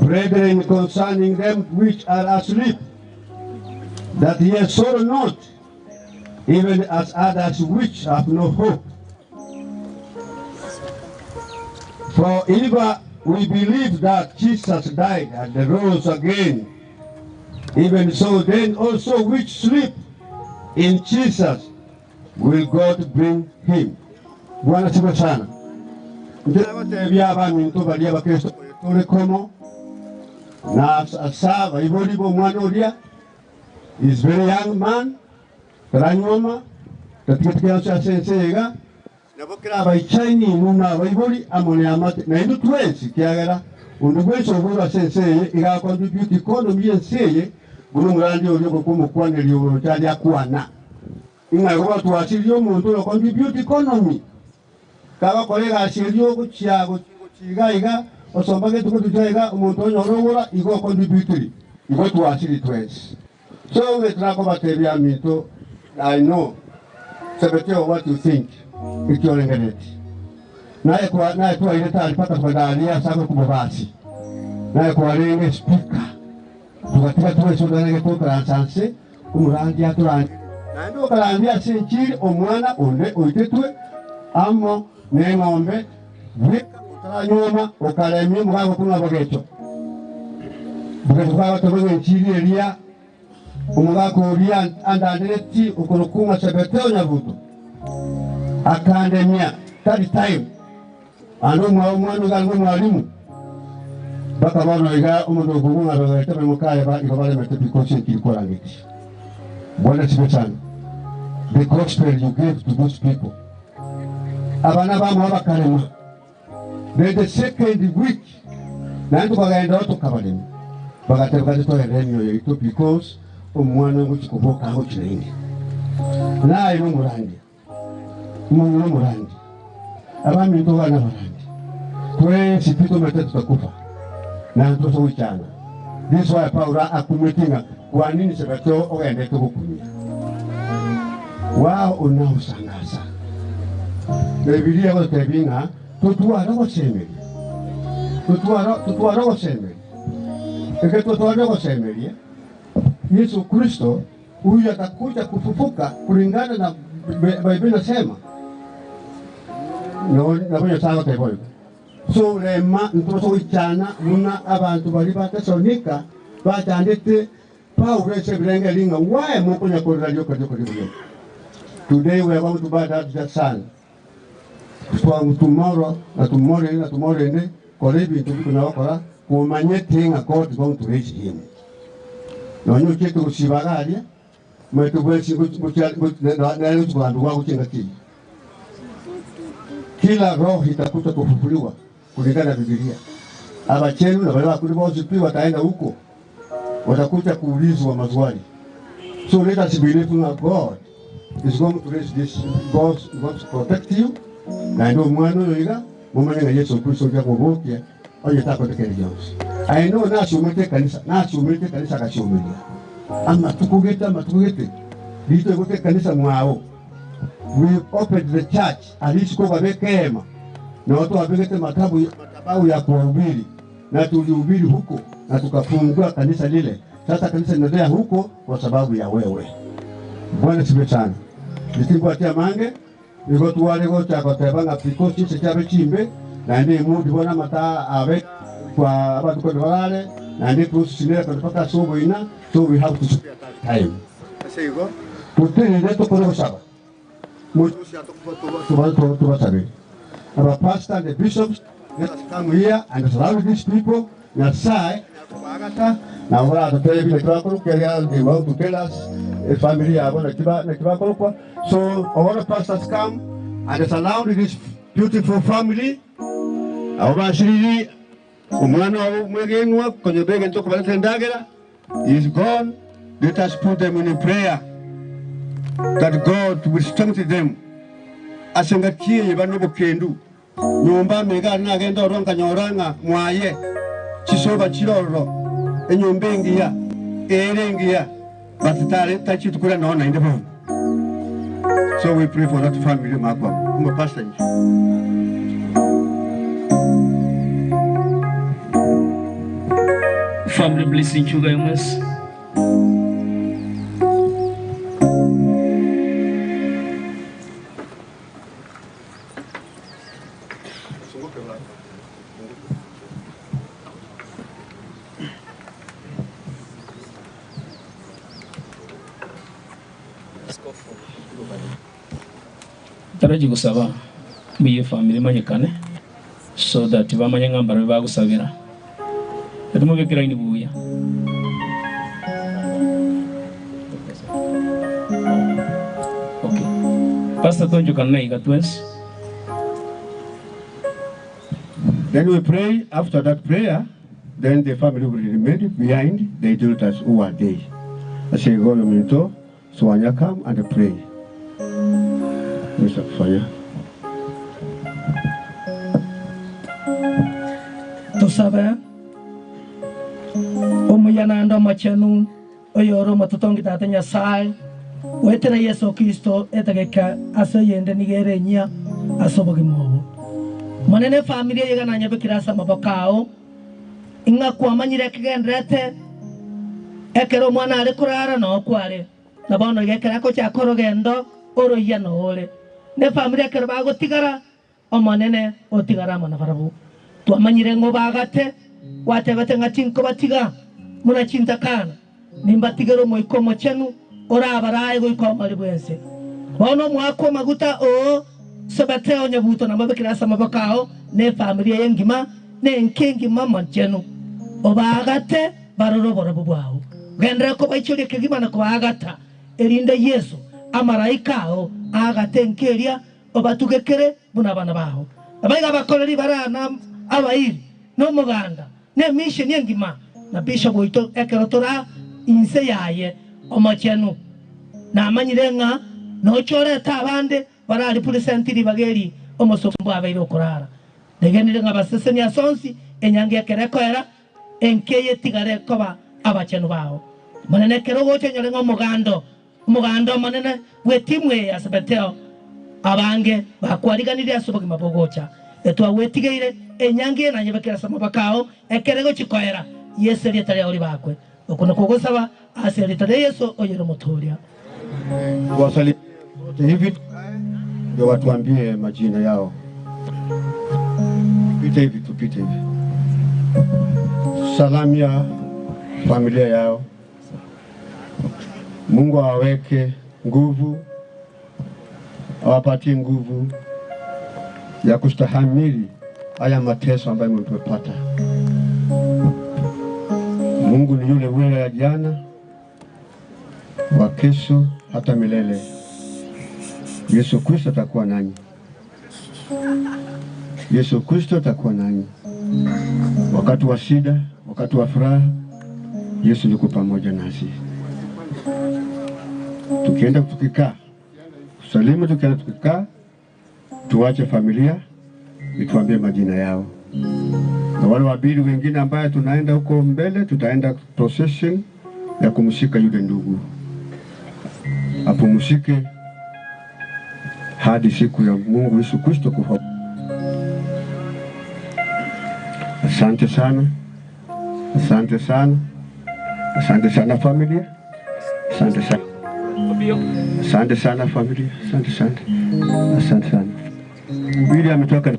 brethren, concerning them which are asleep, that ye sorrow not, even as others which have no hope. For if we believe that Jesus died and rose again, even so then also which sleep in Jesus will God bring him. Bwana sifa sana. Ndila wote byaba mintu bali abakristo tole komo na asaba ibolibo mwana olia is very young man ranyoma katika cha sensega nabokera abayichaini nuna abayiboli amone amate na indu twensi kiagara undugweso bura senseye iga contribute economy yenseye guno murandi oli okumu kwaneli oburo cyali akwana inga goba twasiriyo muntu no contribute economy kaba kolega asiriyo kuchiago chiga osombage tukutujaiga umuntu onyorobora igo contribute igo twasiri twensi. So we talk about the minto. I know, Secretary, what you think. It's your engagement. Na kwa ile taarifa kwa dalia sana kubabasi. Na kwa ile speaker. Tukatika tuwe sudani kutoka sanse umurangi aturangi. Na ndio kalandia senchiri omwana onde oitetwe amo ngombe wika utanyoma ukalemye mugago kuna bagecho. Bugecho kwa tobe nchiri elia umugako ulia andandireti ukurukunga sebeteo nyabuto akandemia that time anu mwana gangu mwalimu baka bano iga umuntu kugunga rogerete mukaya ba ikobale mete because kilikuwa ngiti. Bwana sifa sana. The gospel you gave to those people abana bamo abakarema the second week nandu bagaenda otokabalemi bagatebuka to erenyo yeito because umwana ngukikuboka aho kirenge naye n'umurandi abami ntogana barandi twe sipito mete tutakufa na ntoso wichana. This why Paulo akumetinga kwa nini sebato ogende tukukumia wao unausangasa Biblia gotebinga tutwara gosemeri tutwara gosemeri Yesu Kristo huyu atakuja kufufuka kulingana na Biblia inasema. Na byo sawa teboyo. So rema ntoso wichana muna abantu bali ba Thessalonica bachandite Paulo sebirenga linga why mukonya korera lyoka lyoka. Today we are going to buy that sun. For tomorrow ne kolebi tukuna wakora kumanye thing God is going to raise him. No nyo chetu usibagalia mwetu bwesi na kubandu wako chenga kii. Kila roho itakuta kufufuliwa kulingana na Biblia. Abachenu na wale wakuli bosi pia wataenda huko. Watakuja kuulizwa maswali. So let us believe in God. Is going to raise this. God wants to protect you. Na ndio mwana yoiga mumanya Yesu Kristo ya kubokia ayetaka kutekeleza. I know na shumete kanisa kashumilia. Ama tukugete. Dito gote kanisa mwao. We opened the church alisiko babekema. Na watu wabegete matabahu ya kuhubiri. Na tulihubiri huko na tukafungua kanisa lile. Sasa kanisa linaendelea huko kwa sababu ya wewe. Bwana sibe sana. Nitimbatia mange niko tuwale gocha kwa tebanga pikosi sechabe chimbe na ndi mu dibona mata abe kwa abatu kwa wale na ndi kusinera kwa pata sobo ina, so we have to spare time. Say go. Tutini leto kwa saba. Mutusi atokuwa tuwasabe. Our pastor and the bishops, let us come here and allow these people na sai na wala atatoa vile kwa kukelia they want to tell us a family yabo na kiba kwa. So our pastors come and allow this beautiful family abashiri umwana wao mwegenwa kwenye bega ntoko balatendagera is gone. Let us put them in prayer that God will strengthen them. Asengakiye bano bokendu nyumba mega nagenda oronka nyoranga mwaye chisoba chiroro enyumba ngiya erengiya batitale tachitukura naona inde bo. So we pray for that family makwa kuma pastor. Family blessing you guys. Taraji gusaba miye family manyekane so that bamanye ngambara bagusabira edimo bekira ni buya. Okay, Pastor Tonjo kanaiga twes. Then we pray. After that prayer, then the family will remain behind. They told us who are they. I say go minto so when you come and pray. Mr. Fire. Tusabe omuyana ndo machenu oyoro matutongi tata Nyasaye wetere Yesu Kristo etegeka aseyende nigerenya asoboge mobo manene familia yega nanya bekirasa mabakao inga kwamanyire kigendrete ekero mwana ari kurara no kware na bono gekera ko chakorogendo oro ya no ole ne familia kero bagotigara omanene otigara mana farabu twamanyire ngo bagate watebete ngatinko batiga muna chintakana nimbatigero moikomo chenu ora abaraye go ikoma libwense bono mwako maguta o sebateo nyabuto na mabekirasa mabakao ne familia yengima ne nkengi mama chenu obagate baroro borobo bwao gendera ko baichuri kigima na ko agata erinde Yesu amaraikao agate nkeria obatugekere buna bana baho abaiga bakoreri barana abairi no muganda ne mission yengima na bishop oito ekerotora inse yaye omachenu na amanyirenga no choreta abande barali presentiri bageri omosombo abairo kurara degenire ngabaseseni asonsi enyange ekerekoera enkeye tigare koba abachenu bao manene kerogo chenyore ngomugando umugando manene wetimwe asabeteo abange bakwariganire asoboge mabogocha etwa wetigeire enyange na nyebekera samabakao ekerego chikoera Yesu ritare oli bakwe okuno kugusaba aseritare Yesu oyero mutoria wasali hivi ndio watuambie majina yao. Tupite hivi. Salamia familia yao. Mungu aweke nguvu, awapatie nguvu ya kustahamili haya mateso ambayo tumepata. Mungu ni yule ya jana, wa kesho hata milele. Yesu Kristo atakuwa nanyi. Yesu Kristo atakuwa nanyi. Wakati wa shida, wakati wa furaha, Yesu yuko pamoja nasi. Tukienda tukikaa, kusalimu tukienda tukikaa, tuwache familia, nituambie majina yao. Na wale wabili wengine ambaye tunaenda huko mbele, tutaenda procession ya kumshika yule ndugu. Apumzike hadi siku ya Mungu Yesu Kristo kufa. Asante sana. Asante sana. Asante sana familia. Asante sana. Asante sana familia. Asante sana. Asante sana. Mbili ametoka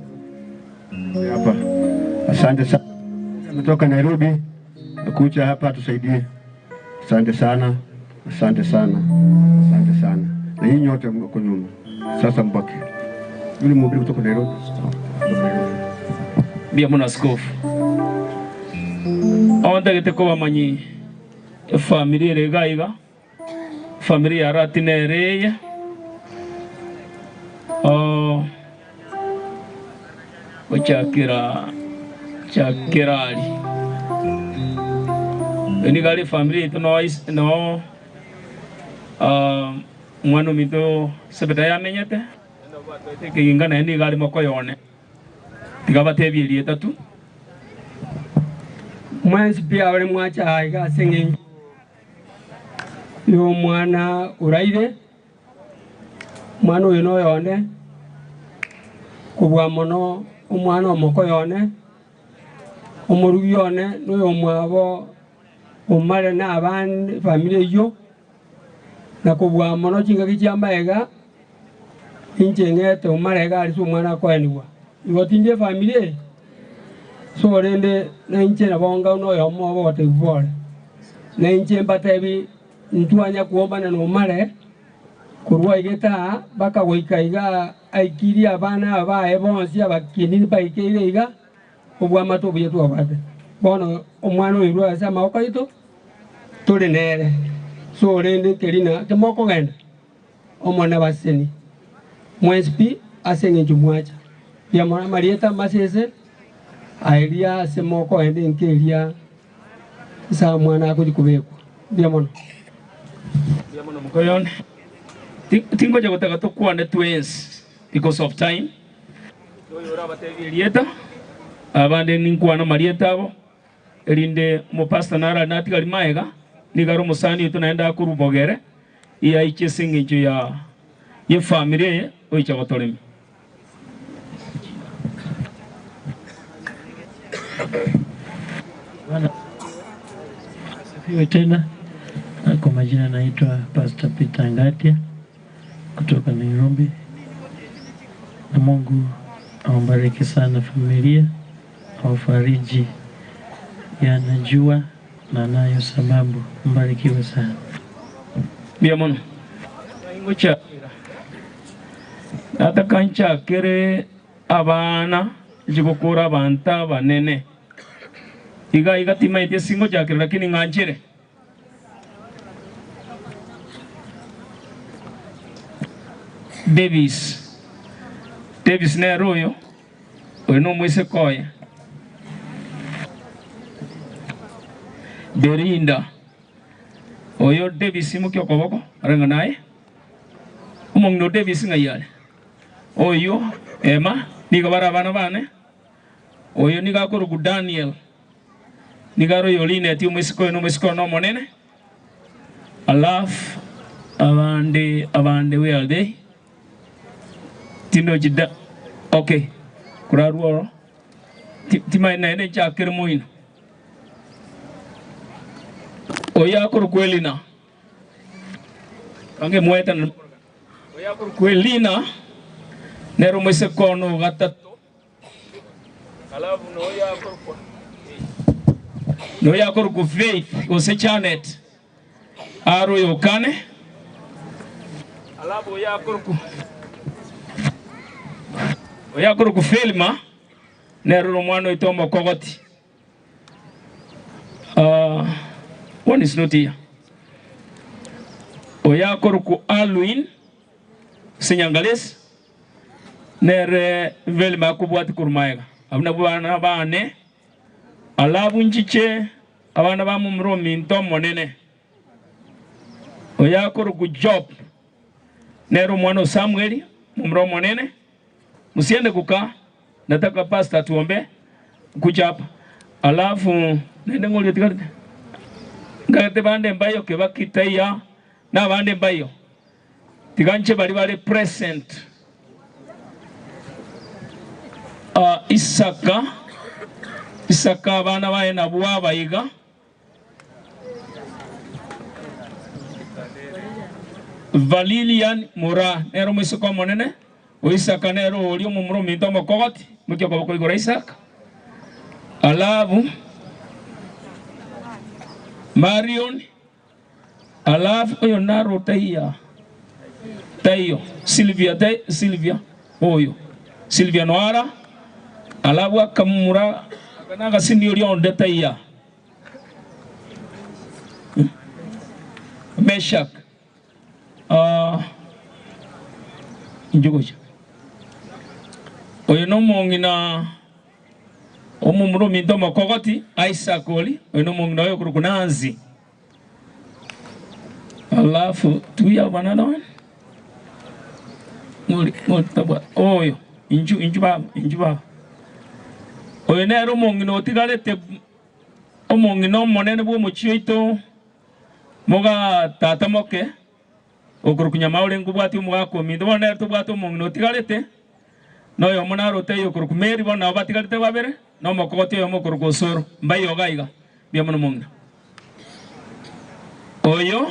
hapa. Asante sana. Ametoka Nairobi kuja hapa tusaidie. Asante sana. Asante sana. Asante sana. Na hii nyote mko nyuma. Sasa mbaki. Yule mhubiri kutoka Nairobi. Bia mwana askofu. Awanda geteko bamanyi familia regaiga. Familia ratinereya. Chakirali. Ini kali family itu no mwana mito sebetaya menyete. Kingana ini kali mokoyone. Tigabate bili etatu. Mwansi pia wale mwacha aiga singing. Yo mwana uraide. Mwana uno yone. Kubwa mono umwana omokoyone. Omurugiyone no omwabo umare na abandi familia yo na kubwa mono chinga kichambega inchengete umare gali su mwana kwaniwa igotindie familia so rende na inche na bonga no yo mo bote bore na inche mbatebi ntwanya kuomba na umare kurwa igeta baka goikaiga aikiri abana abae bonsi abakini baikeire iga ubwa matobu yetu abade bono omwana oyo asa mako ito tuli nere so rende kelina temoko genda omwana baseni mwespi asenge jumwacha ya mwana marieta masese airia semoko ende nkeria sa mwana akujikubekwa bia mono mukoyone tingo ja gotaka tukwane twins because of time oyo rabatebi lieta abande ninkwana marieta abo erinde mo pastor nara natikali maega nigaro musani tunaenda kurubogere iya ichesingijo ya familia oicha gotolemi Sifiwe tena. Kwa majina naitwa Pastor Peter Ngatia kutoka Nairobi. Na Mungu awabariki sana familia, awafariji yanajua na nayo sababu. Mbarikiwe sana. Bia mono. Ingocha. Atakancha kere abana jigokora banta banene. Iga timaite singo jakere lakini nganjere. Davis ne royo. Ono mwese koya. Berinda oyo Davis mukyo koboko arenga naye umongno Davis ngayale oyo ema niga barabana bane oyo niga korugu Daniel niga ro yoline ti umesiko no monene alaf abande we are they tino jida okay kuraruoro timai nene chakere moino oya kurkwelina kange mweta oya kurkwelina nero mwese kono gatato alafu no ya kurku faith ose chanet aro yokane alafu oya kurku filma nero mwana itomo kogoti one is not here. oyakoro ku Alwin Sinyangales nere vele makubwati kurmaiga abuna bwana bane alabu nchiche abana ba mumro minto monene oyakoro ku Job nero mwana Samueli mumro monene musiende kuka nataka pastor tuombe kuchapa alafu nende ngoli tikarite ngate bande mbayo ke bakitaya na bande mbayo tiganche bali present Isaka bana bae na bwa bayiga Valilian Mura nero mwisoko monene o Isaka nero olio mumro minto mokogoti mukyo ko igora Isaka alafu Marion alafu oyo naro tayo Silvia oyo Silvia Noara alafu akamura kananga sindi olio ndetaya Meshak njugoja oyo no mongina omumuro minto makogoti Isaac oli oyo no mongina oyo kurukunanzi alafu tuya banana ngoli tabwa oyo inju baba oyo nero mongina otigalete omongina monene bwo muchito moga tata moke okurukunya maule ngubwati umwako mindo bona tubwati omongina otigalete no yo monaro teyo kurukumeri bona batigalete babere no mokoti yo mokurukosoro mbayo gaiga bya mono mongina oyo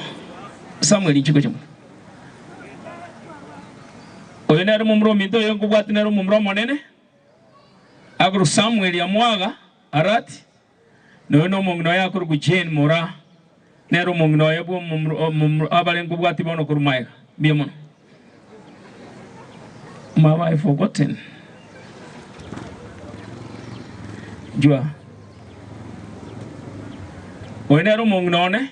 Samuel chiko chamo oyo nero mumro mindo yo ngubwati nero mumro monene agru Samuel ya mwaga arati no mongina ya kuruku Jane Mora nero mongina ya bwo mumro abale ngubwati bono kurumaiga bya mono mama I forgotten jua oyo nero mongina one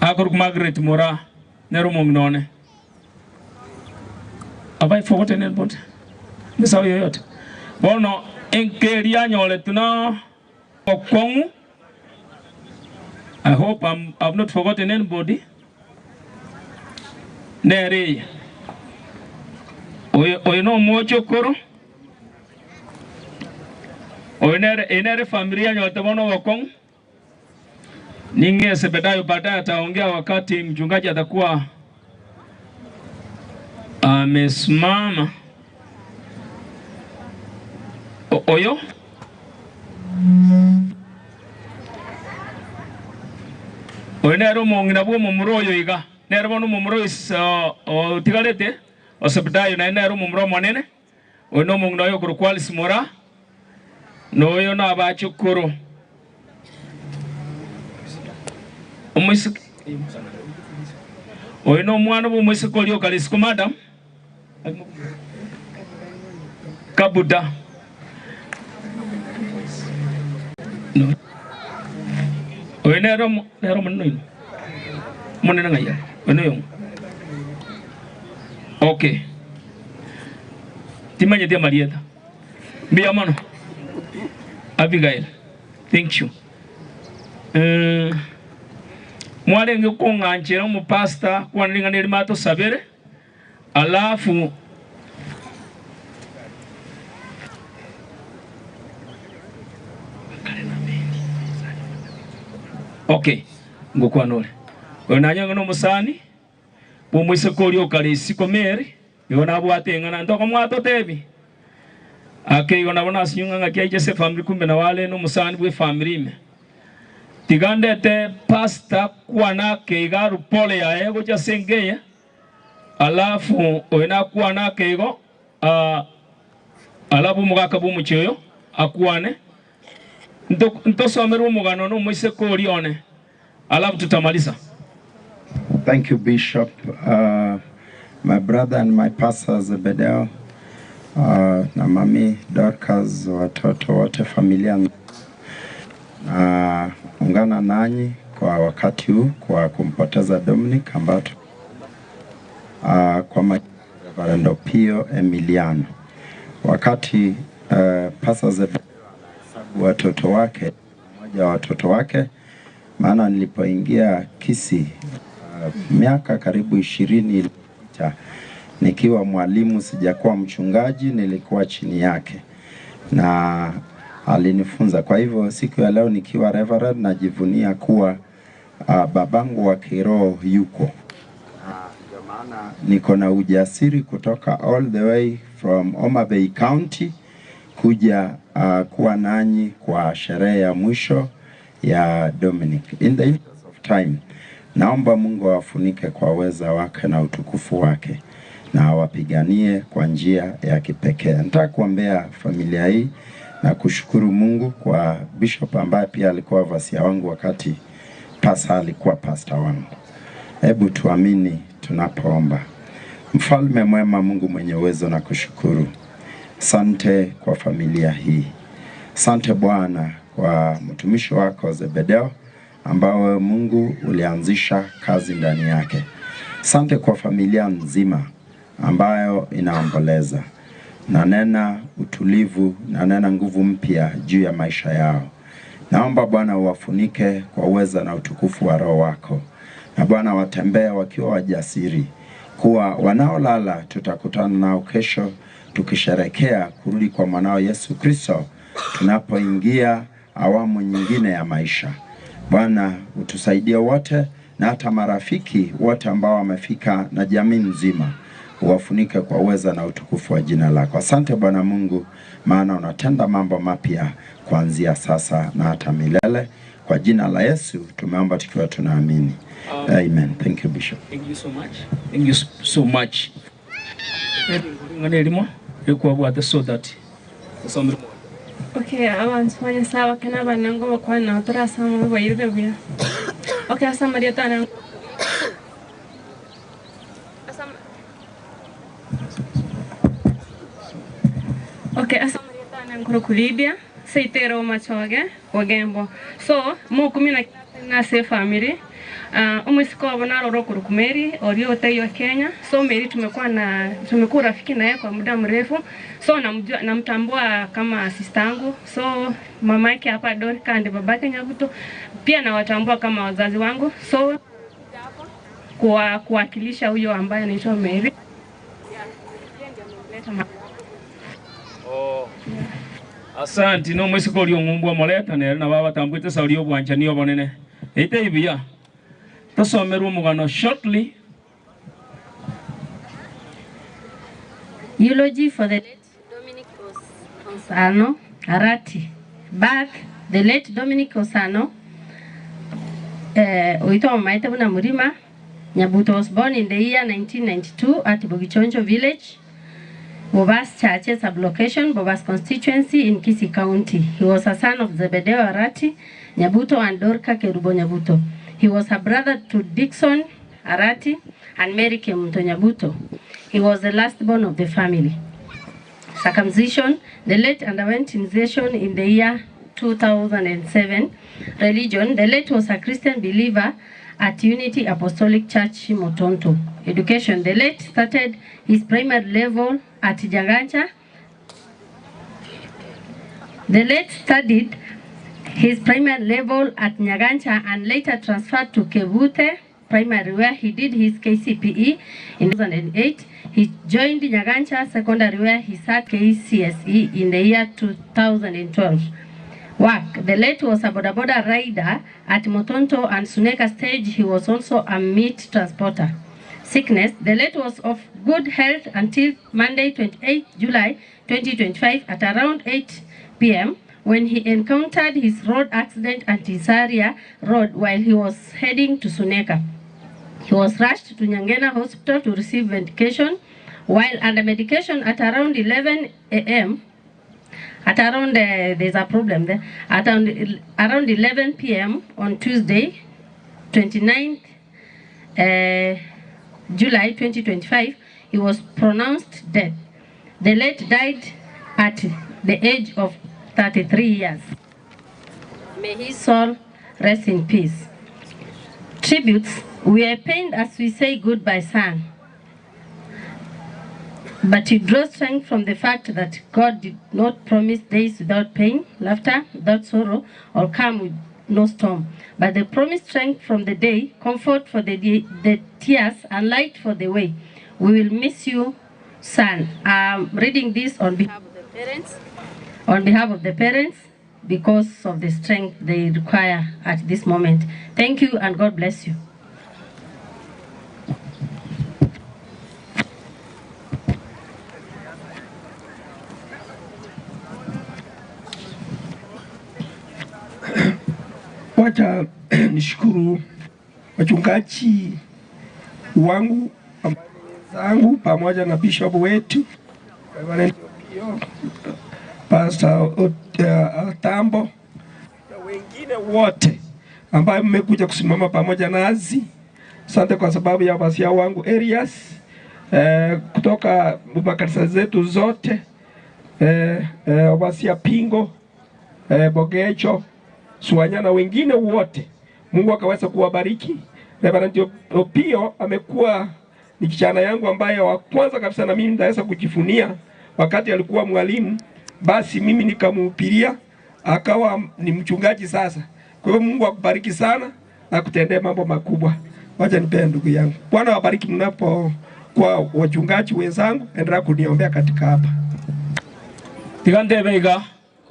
akuruk Margaret Mora nero mongina one have I forgotten anybody misa yoyote bono enkeria nyole tuna okongu I hope I've not forgotten anybody nere oyo no mocho koro oyo nere familia nyote bono okongu ninge sebedayo baadaye ataongea wakati mchungaji atakuwa amesimama oyo nero mongina bwo mumuro oyo iga nero bono mumuro tigalete osebedayo na nero mumuro monene oyo no mongina oyo kurukwali simora no oyo na abachukuru omusik oyo no mwana bwo musikoli okalisiko madam Kabuda no oyo nero monino monena ngaya ono yo okay timanye dia Marieta biya mono Abigail thank you mwale ngekonganjera mu pastor kwaninga neri mato sabere alafu okay ngokwanole onanyanga no musani bo mwise koli okalisi komeri yona bwate ngana ndoko mwato tebi ake yona bona sinyunga ngakiaje se family kumbe na wale no musani bwe family me tigande te pasta kwana keiga rupole ya ego cha sengeya alafu oina kwana keigo alafu mugaka bu mucheyo akwane nto someru mugano no mwise koli one alafu tutamaliza. Thank you, Bishop. My brother and my pastor Zebedeo, na mami Dorcas, watoto wote familia ungana nanyi kwa wakati huu kwa kumpoteza Dominic Ambato. Kwa Reverend Opio Emiliano. Wakati Pastor Zebedeo anahesabu watoto wake, mmoja wa watoto wake, maana nilipoingia Kisii miaka karibu 20 iliyopita, nikiwa mwalimu, sijakuwa mchungaji, nilikuwa chini yake na alinifunza. Kwa hivyo siku ya leo nikiwa Reverend najivunia kuwa babangu wa kiroho yuko. Ndio maana niko na ujasiri kutoka all the way from Homa Bay County kuja kuwa nanyi kwa sherehe ya mwisho ya Dominic. In the interest of time, naomba Mungu awafunike kwa uweza wake na utukufu wake na awapiganie kwa njia ya kipekee. Nataka kuombea familia hii na kushukuru Mungu kwa Bishop ambaye pia alikuwa vasia wangu wakati Pastor alikuwa pastor wangu. Hebu tuamini tunapoomba. Mfalme mwema, Mungu mwenye uwezo, na kushukuru. Asante kwa familia hii. Asante Bwana kwa mtumishi wako Zebedeo ambao Mungu ulianzisha kazi ndani yake. Asante kwa familia nzima ambayo inaomboleza. Na nena utulivu, na nena nguvu mpya juu ya maisha yao. Naomba Bwana uwafunike kwa uweza na utukufu wa Roho wako. Na Bwana watembee wakiwa wajasiri, kuwa wanaolala tutakutana nao kesho tukisherekea kurudi kwa mwanao Yesu Kristo, tunapoingia awamu nyingine ya maisha. Bwana utusaidie wote, na hata marafiki wote ambao wamefika na jamii nzima, uwafunike kwa uweza na utukufu wa jina lako. Asante Bwana Mungu, maana unatenda mambo mapya kuanzia sasa na hata milele. Kwa jina la Yesu tumeomba tukiwa tunaamini. Amen. Thank you, Bishop. Thank you so much. Thank you so much. So that okay, abantu bane sawa kana banango bakwana turasa mu bayirwe bya. Okay, asa Maria tana. Okay, asa Maria tana ngoro kulibia. Seitero machoge wagembo. So, mo kumina na se family. Umesiko abona roro kurukumeri orio tayo Kenya. So Mary tumekuwa rafiki naye kwa muda mrefu. So namtambua kama sistangu. So mama yake hapa Dorika and babake Nyabuto pia nawatambua kama wazazi wangu. So kuwakilisha huyo ambaye anaitwa Mary. Asante no mwesiko lyo ngumbwa moleta na baba tambwite sauli obwanja niyo bonene. Ite ibia. Tasomera umugano shortly. Eulogy for the late Dominic Osano Arati. Back, the late Dominic Osano, Oito Maita Buna Murima, Nyabuto was born in the year 1992 at Bogichonjo village, Bobas Churches sublocation, Bobas constituency in Kisii County. He was a son of Zebedeo Arati, Nyabuto and Dorka Kerubo Nyabuto. He was a brother to Dixon Arati and Mary Kemunto Nyabuto. He was the last born of the family. Circumcision, the late underwent initiation in the year 2007. Religion, the late was a Christian believer at Unity Apostolic Church Motonto. Education, the late started his primary level at Jagancha. The late studied his primary level at Nyagancha and later transferred to Kevute Primary, where he did his KCPE in 2008. He joined Nyagancha Secondary, where he sat KCSE in the year 2012. Work. The late was a boda rider at Motonto and Suneka stage. He was also a meat transporter. Sickness. The late was of good health until Monday, 28 July 2025 at around 8 p.m. when he encountered his road accident at Isaria Road while he was heading to Suneka. He was rushed to Nyangena Hospital to receive medication. While under medication at around 11 a.m., there's a problem there, at around 11 p.m. on Tuesday, 29th July 2025, he was pronounced dead. The late died at the age of 33 years. May his soul rest in peace. tributes, we are pained as we say goodbye, son. But you draw strength from the fact that God did not promise days without pain, laughter, without sorrow, or calm with no storm. But they promise strength from the day, comfort for the tears, and light for the way. We will miss you, son. I'm reading this on behalf of the parents. On behalf of the parents, because of the strength they require at this moment. Thank you and God bless you. Wacha nishukuru wachungaji wangu zangu pamoja na bishop wetu Reverend Pio, Pastor Tambo na wengine wote ambao mmekuja kusimama pamoja nasi. Asante kwa sababu ya wasia wangu Arias kutoka makanisa zetu zote, wasia Pingo, Bogecho, Suanya na wengine wote. Mungu akaweza kuwabariki. Reverend Pio amekuwa ni kijana yangu ambaye wa kwanza kabisa na mimi ndaweza kujifunia wakati alikuwa mwalimu, basi mimi nikamhubiria akawa ni mchungaji sasa. Kwa hiyo Mungu akubariki sana na kutendea mambo makubwa. Wacha nipende ndugu yangu. Bwana wabariki mnapo kwa wachungaji wenzangu, endelea kuniombea katika hapa. Tigande bega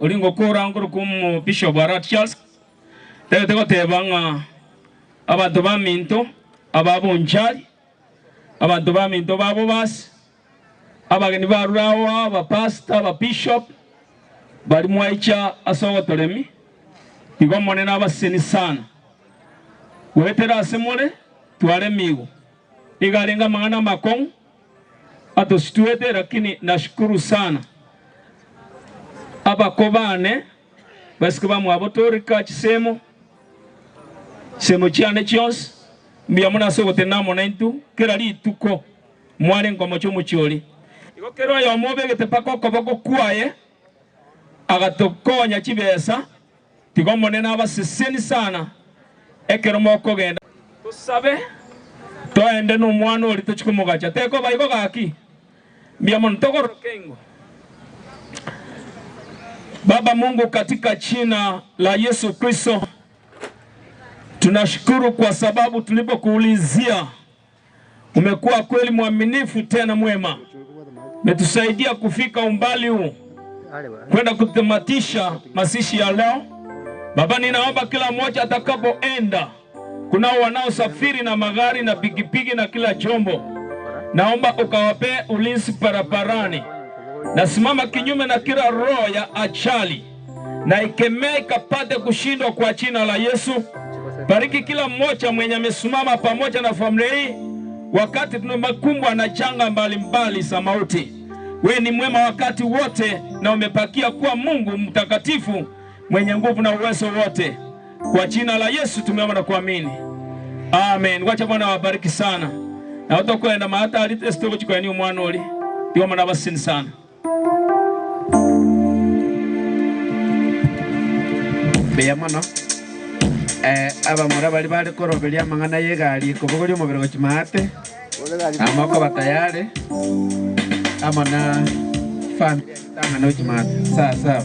olingo kora nguru kum Bishop Arat Charles. Tego tebanga abantu baminto ababunjali abantu baminto babo basi abageni barurawo abapasta ababishop bali mwaicha asogotolemi igomone n'abaseni sana wetera asemole twale migo igalenga mangana makong atosituete, lakini nashukuru sana abakobane basikuba mwabotorika chisemo semo cyane cyose mbiyamuna sogote namo naintu kera lituko mwale ngoma cyo mucyoli iko kero ya mobegete pako koboko kwaye agatokonya kibesa tigomone n'abaseseni sana ekero moko genda tusabe toende no mwana oli tochikomogacha teko bayiko gaki mbiyamuna tokorokengo. Baba Mungu, katika jina la Yesu Kristo tunashukuru kwa sababu tulipokuulizia umekuwa kweli mwaminifu tena mwema. Umetusaidia kufika umbali huu kwenda kutamatisha masishi ya leo. Baba, ninaomba kila mmoja atakapoenda, kuna wanaosafiri na magari na pikipiki na kila chombo, naomba ukawape ulinzi barabarani. Nasimama kinyume na kila roho ya ajali na ikemea ikapate kushindwa kwa jina la Yesu. Bariki kila mmoja mwenye amesimama pamoja na familia hii wakati tunakumbwa na janga mbalimbali za mauti. Wewe ni mwema wakati wote na umepakia kuwa Mungu mtakatifu mwenye nguvu na uwezo wote. Kwa jina la Yesu tumeomba na kuamini. Amen. Wacha Bwana wabariki sana. Na utakwenda mahata alitesto kuchukua ni mwana oli. Ndio maana basini sana. Beyamano abamura bali bali korobelia mangana yegali kubuguli umubiro gukimate amako batayare amana family tanga no kimate sasa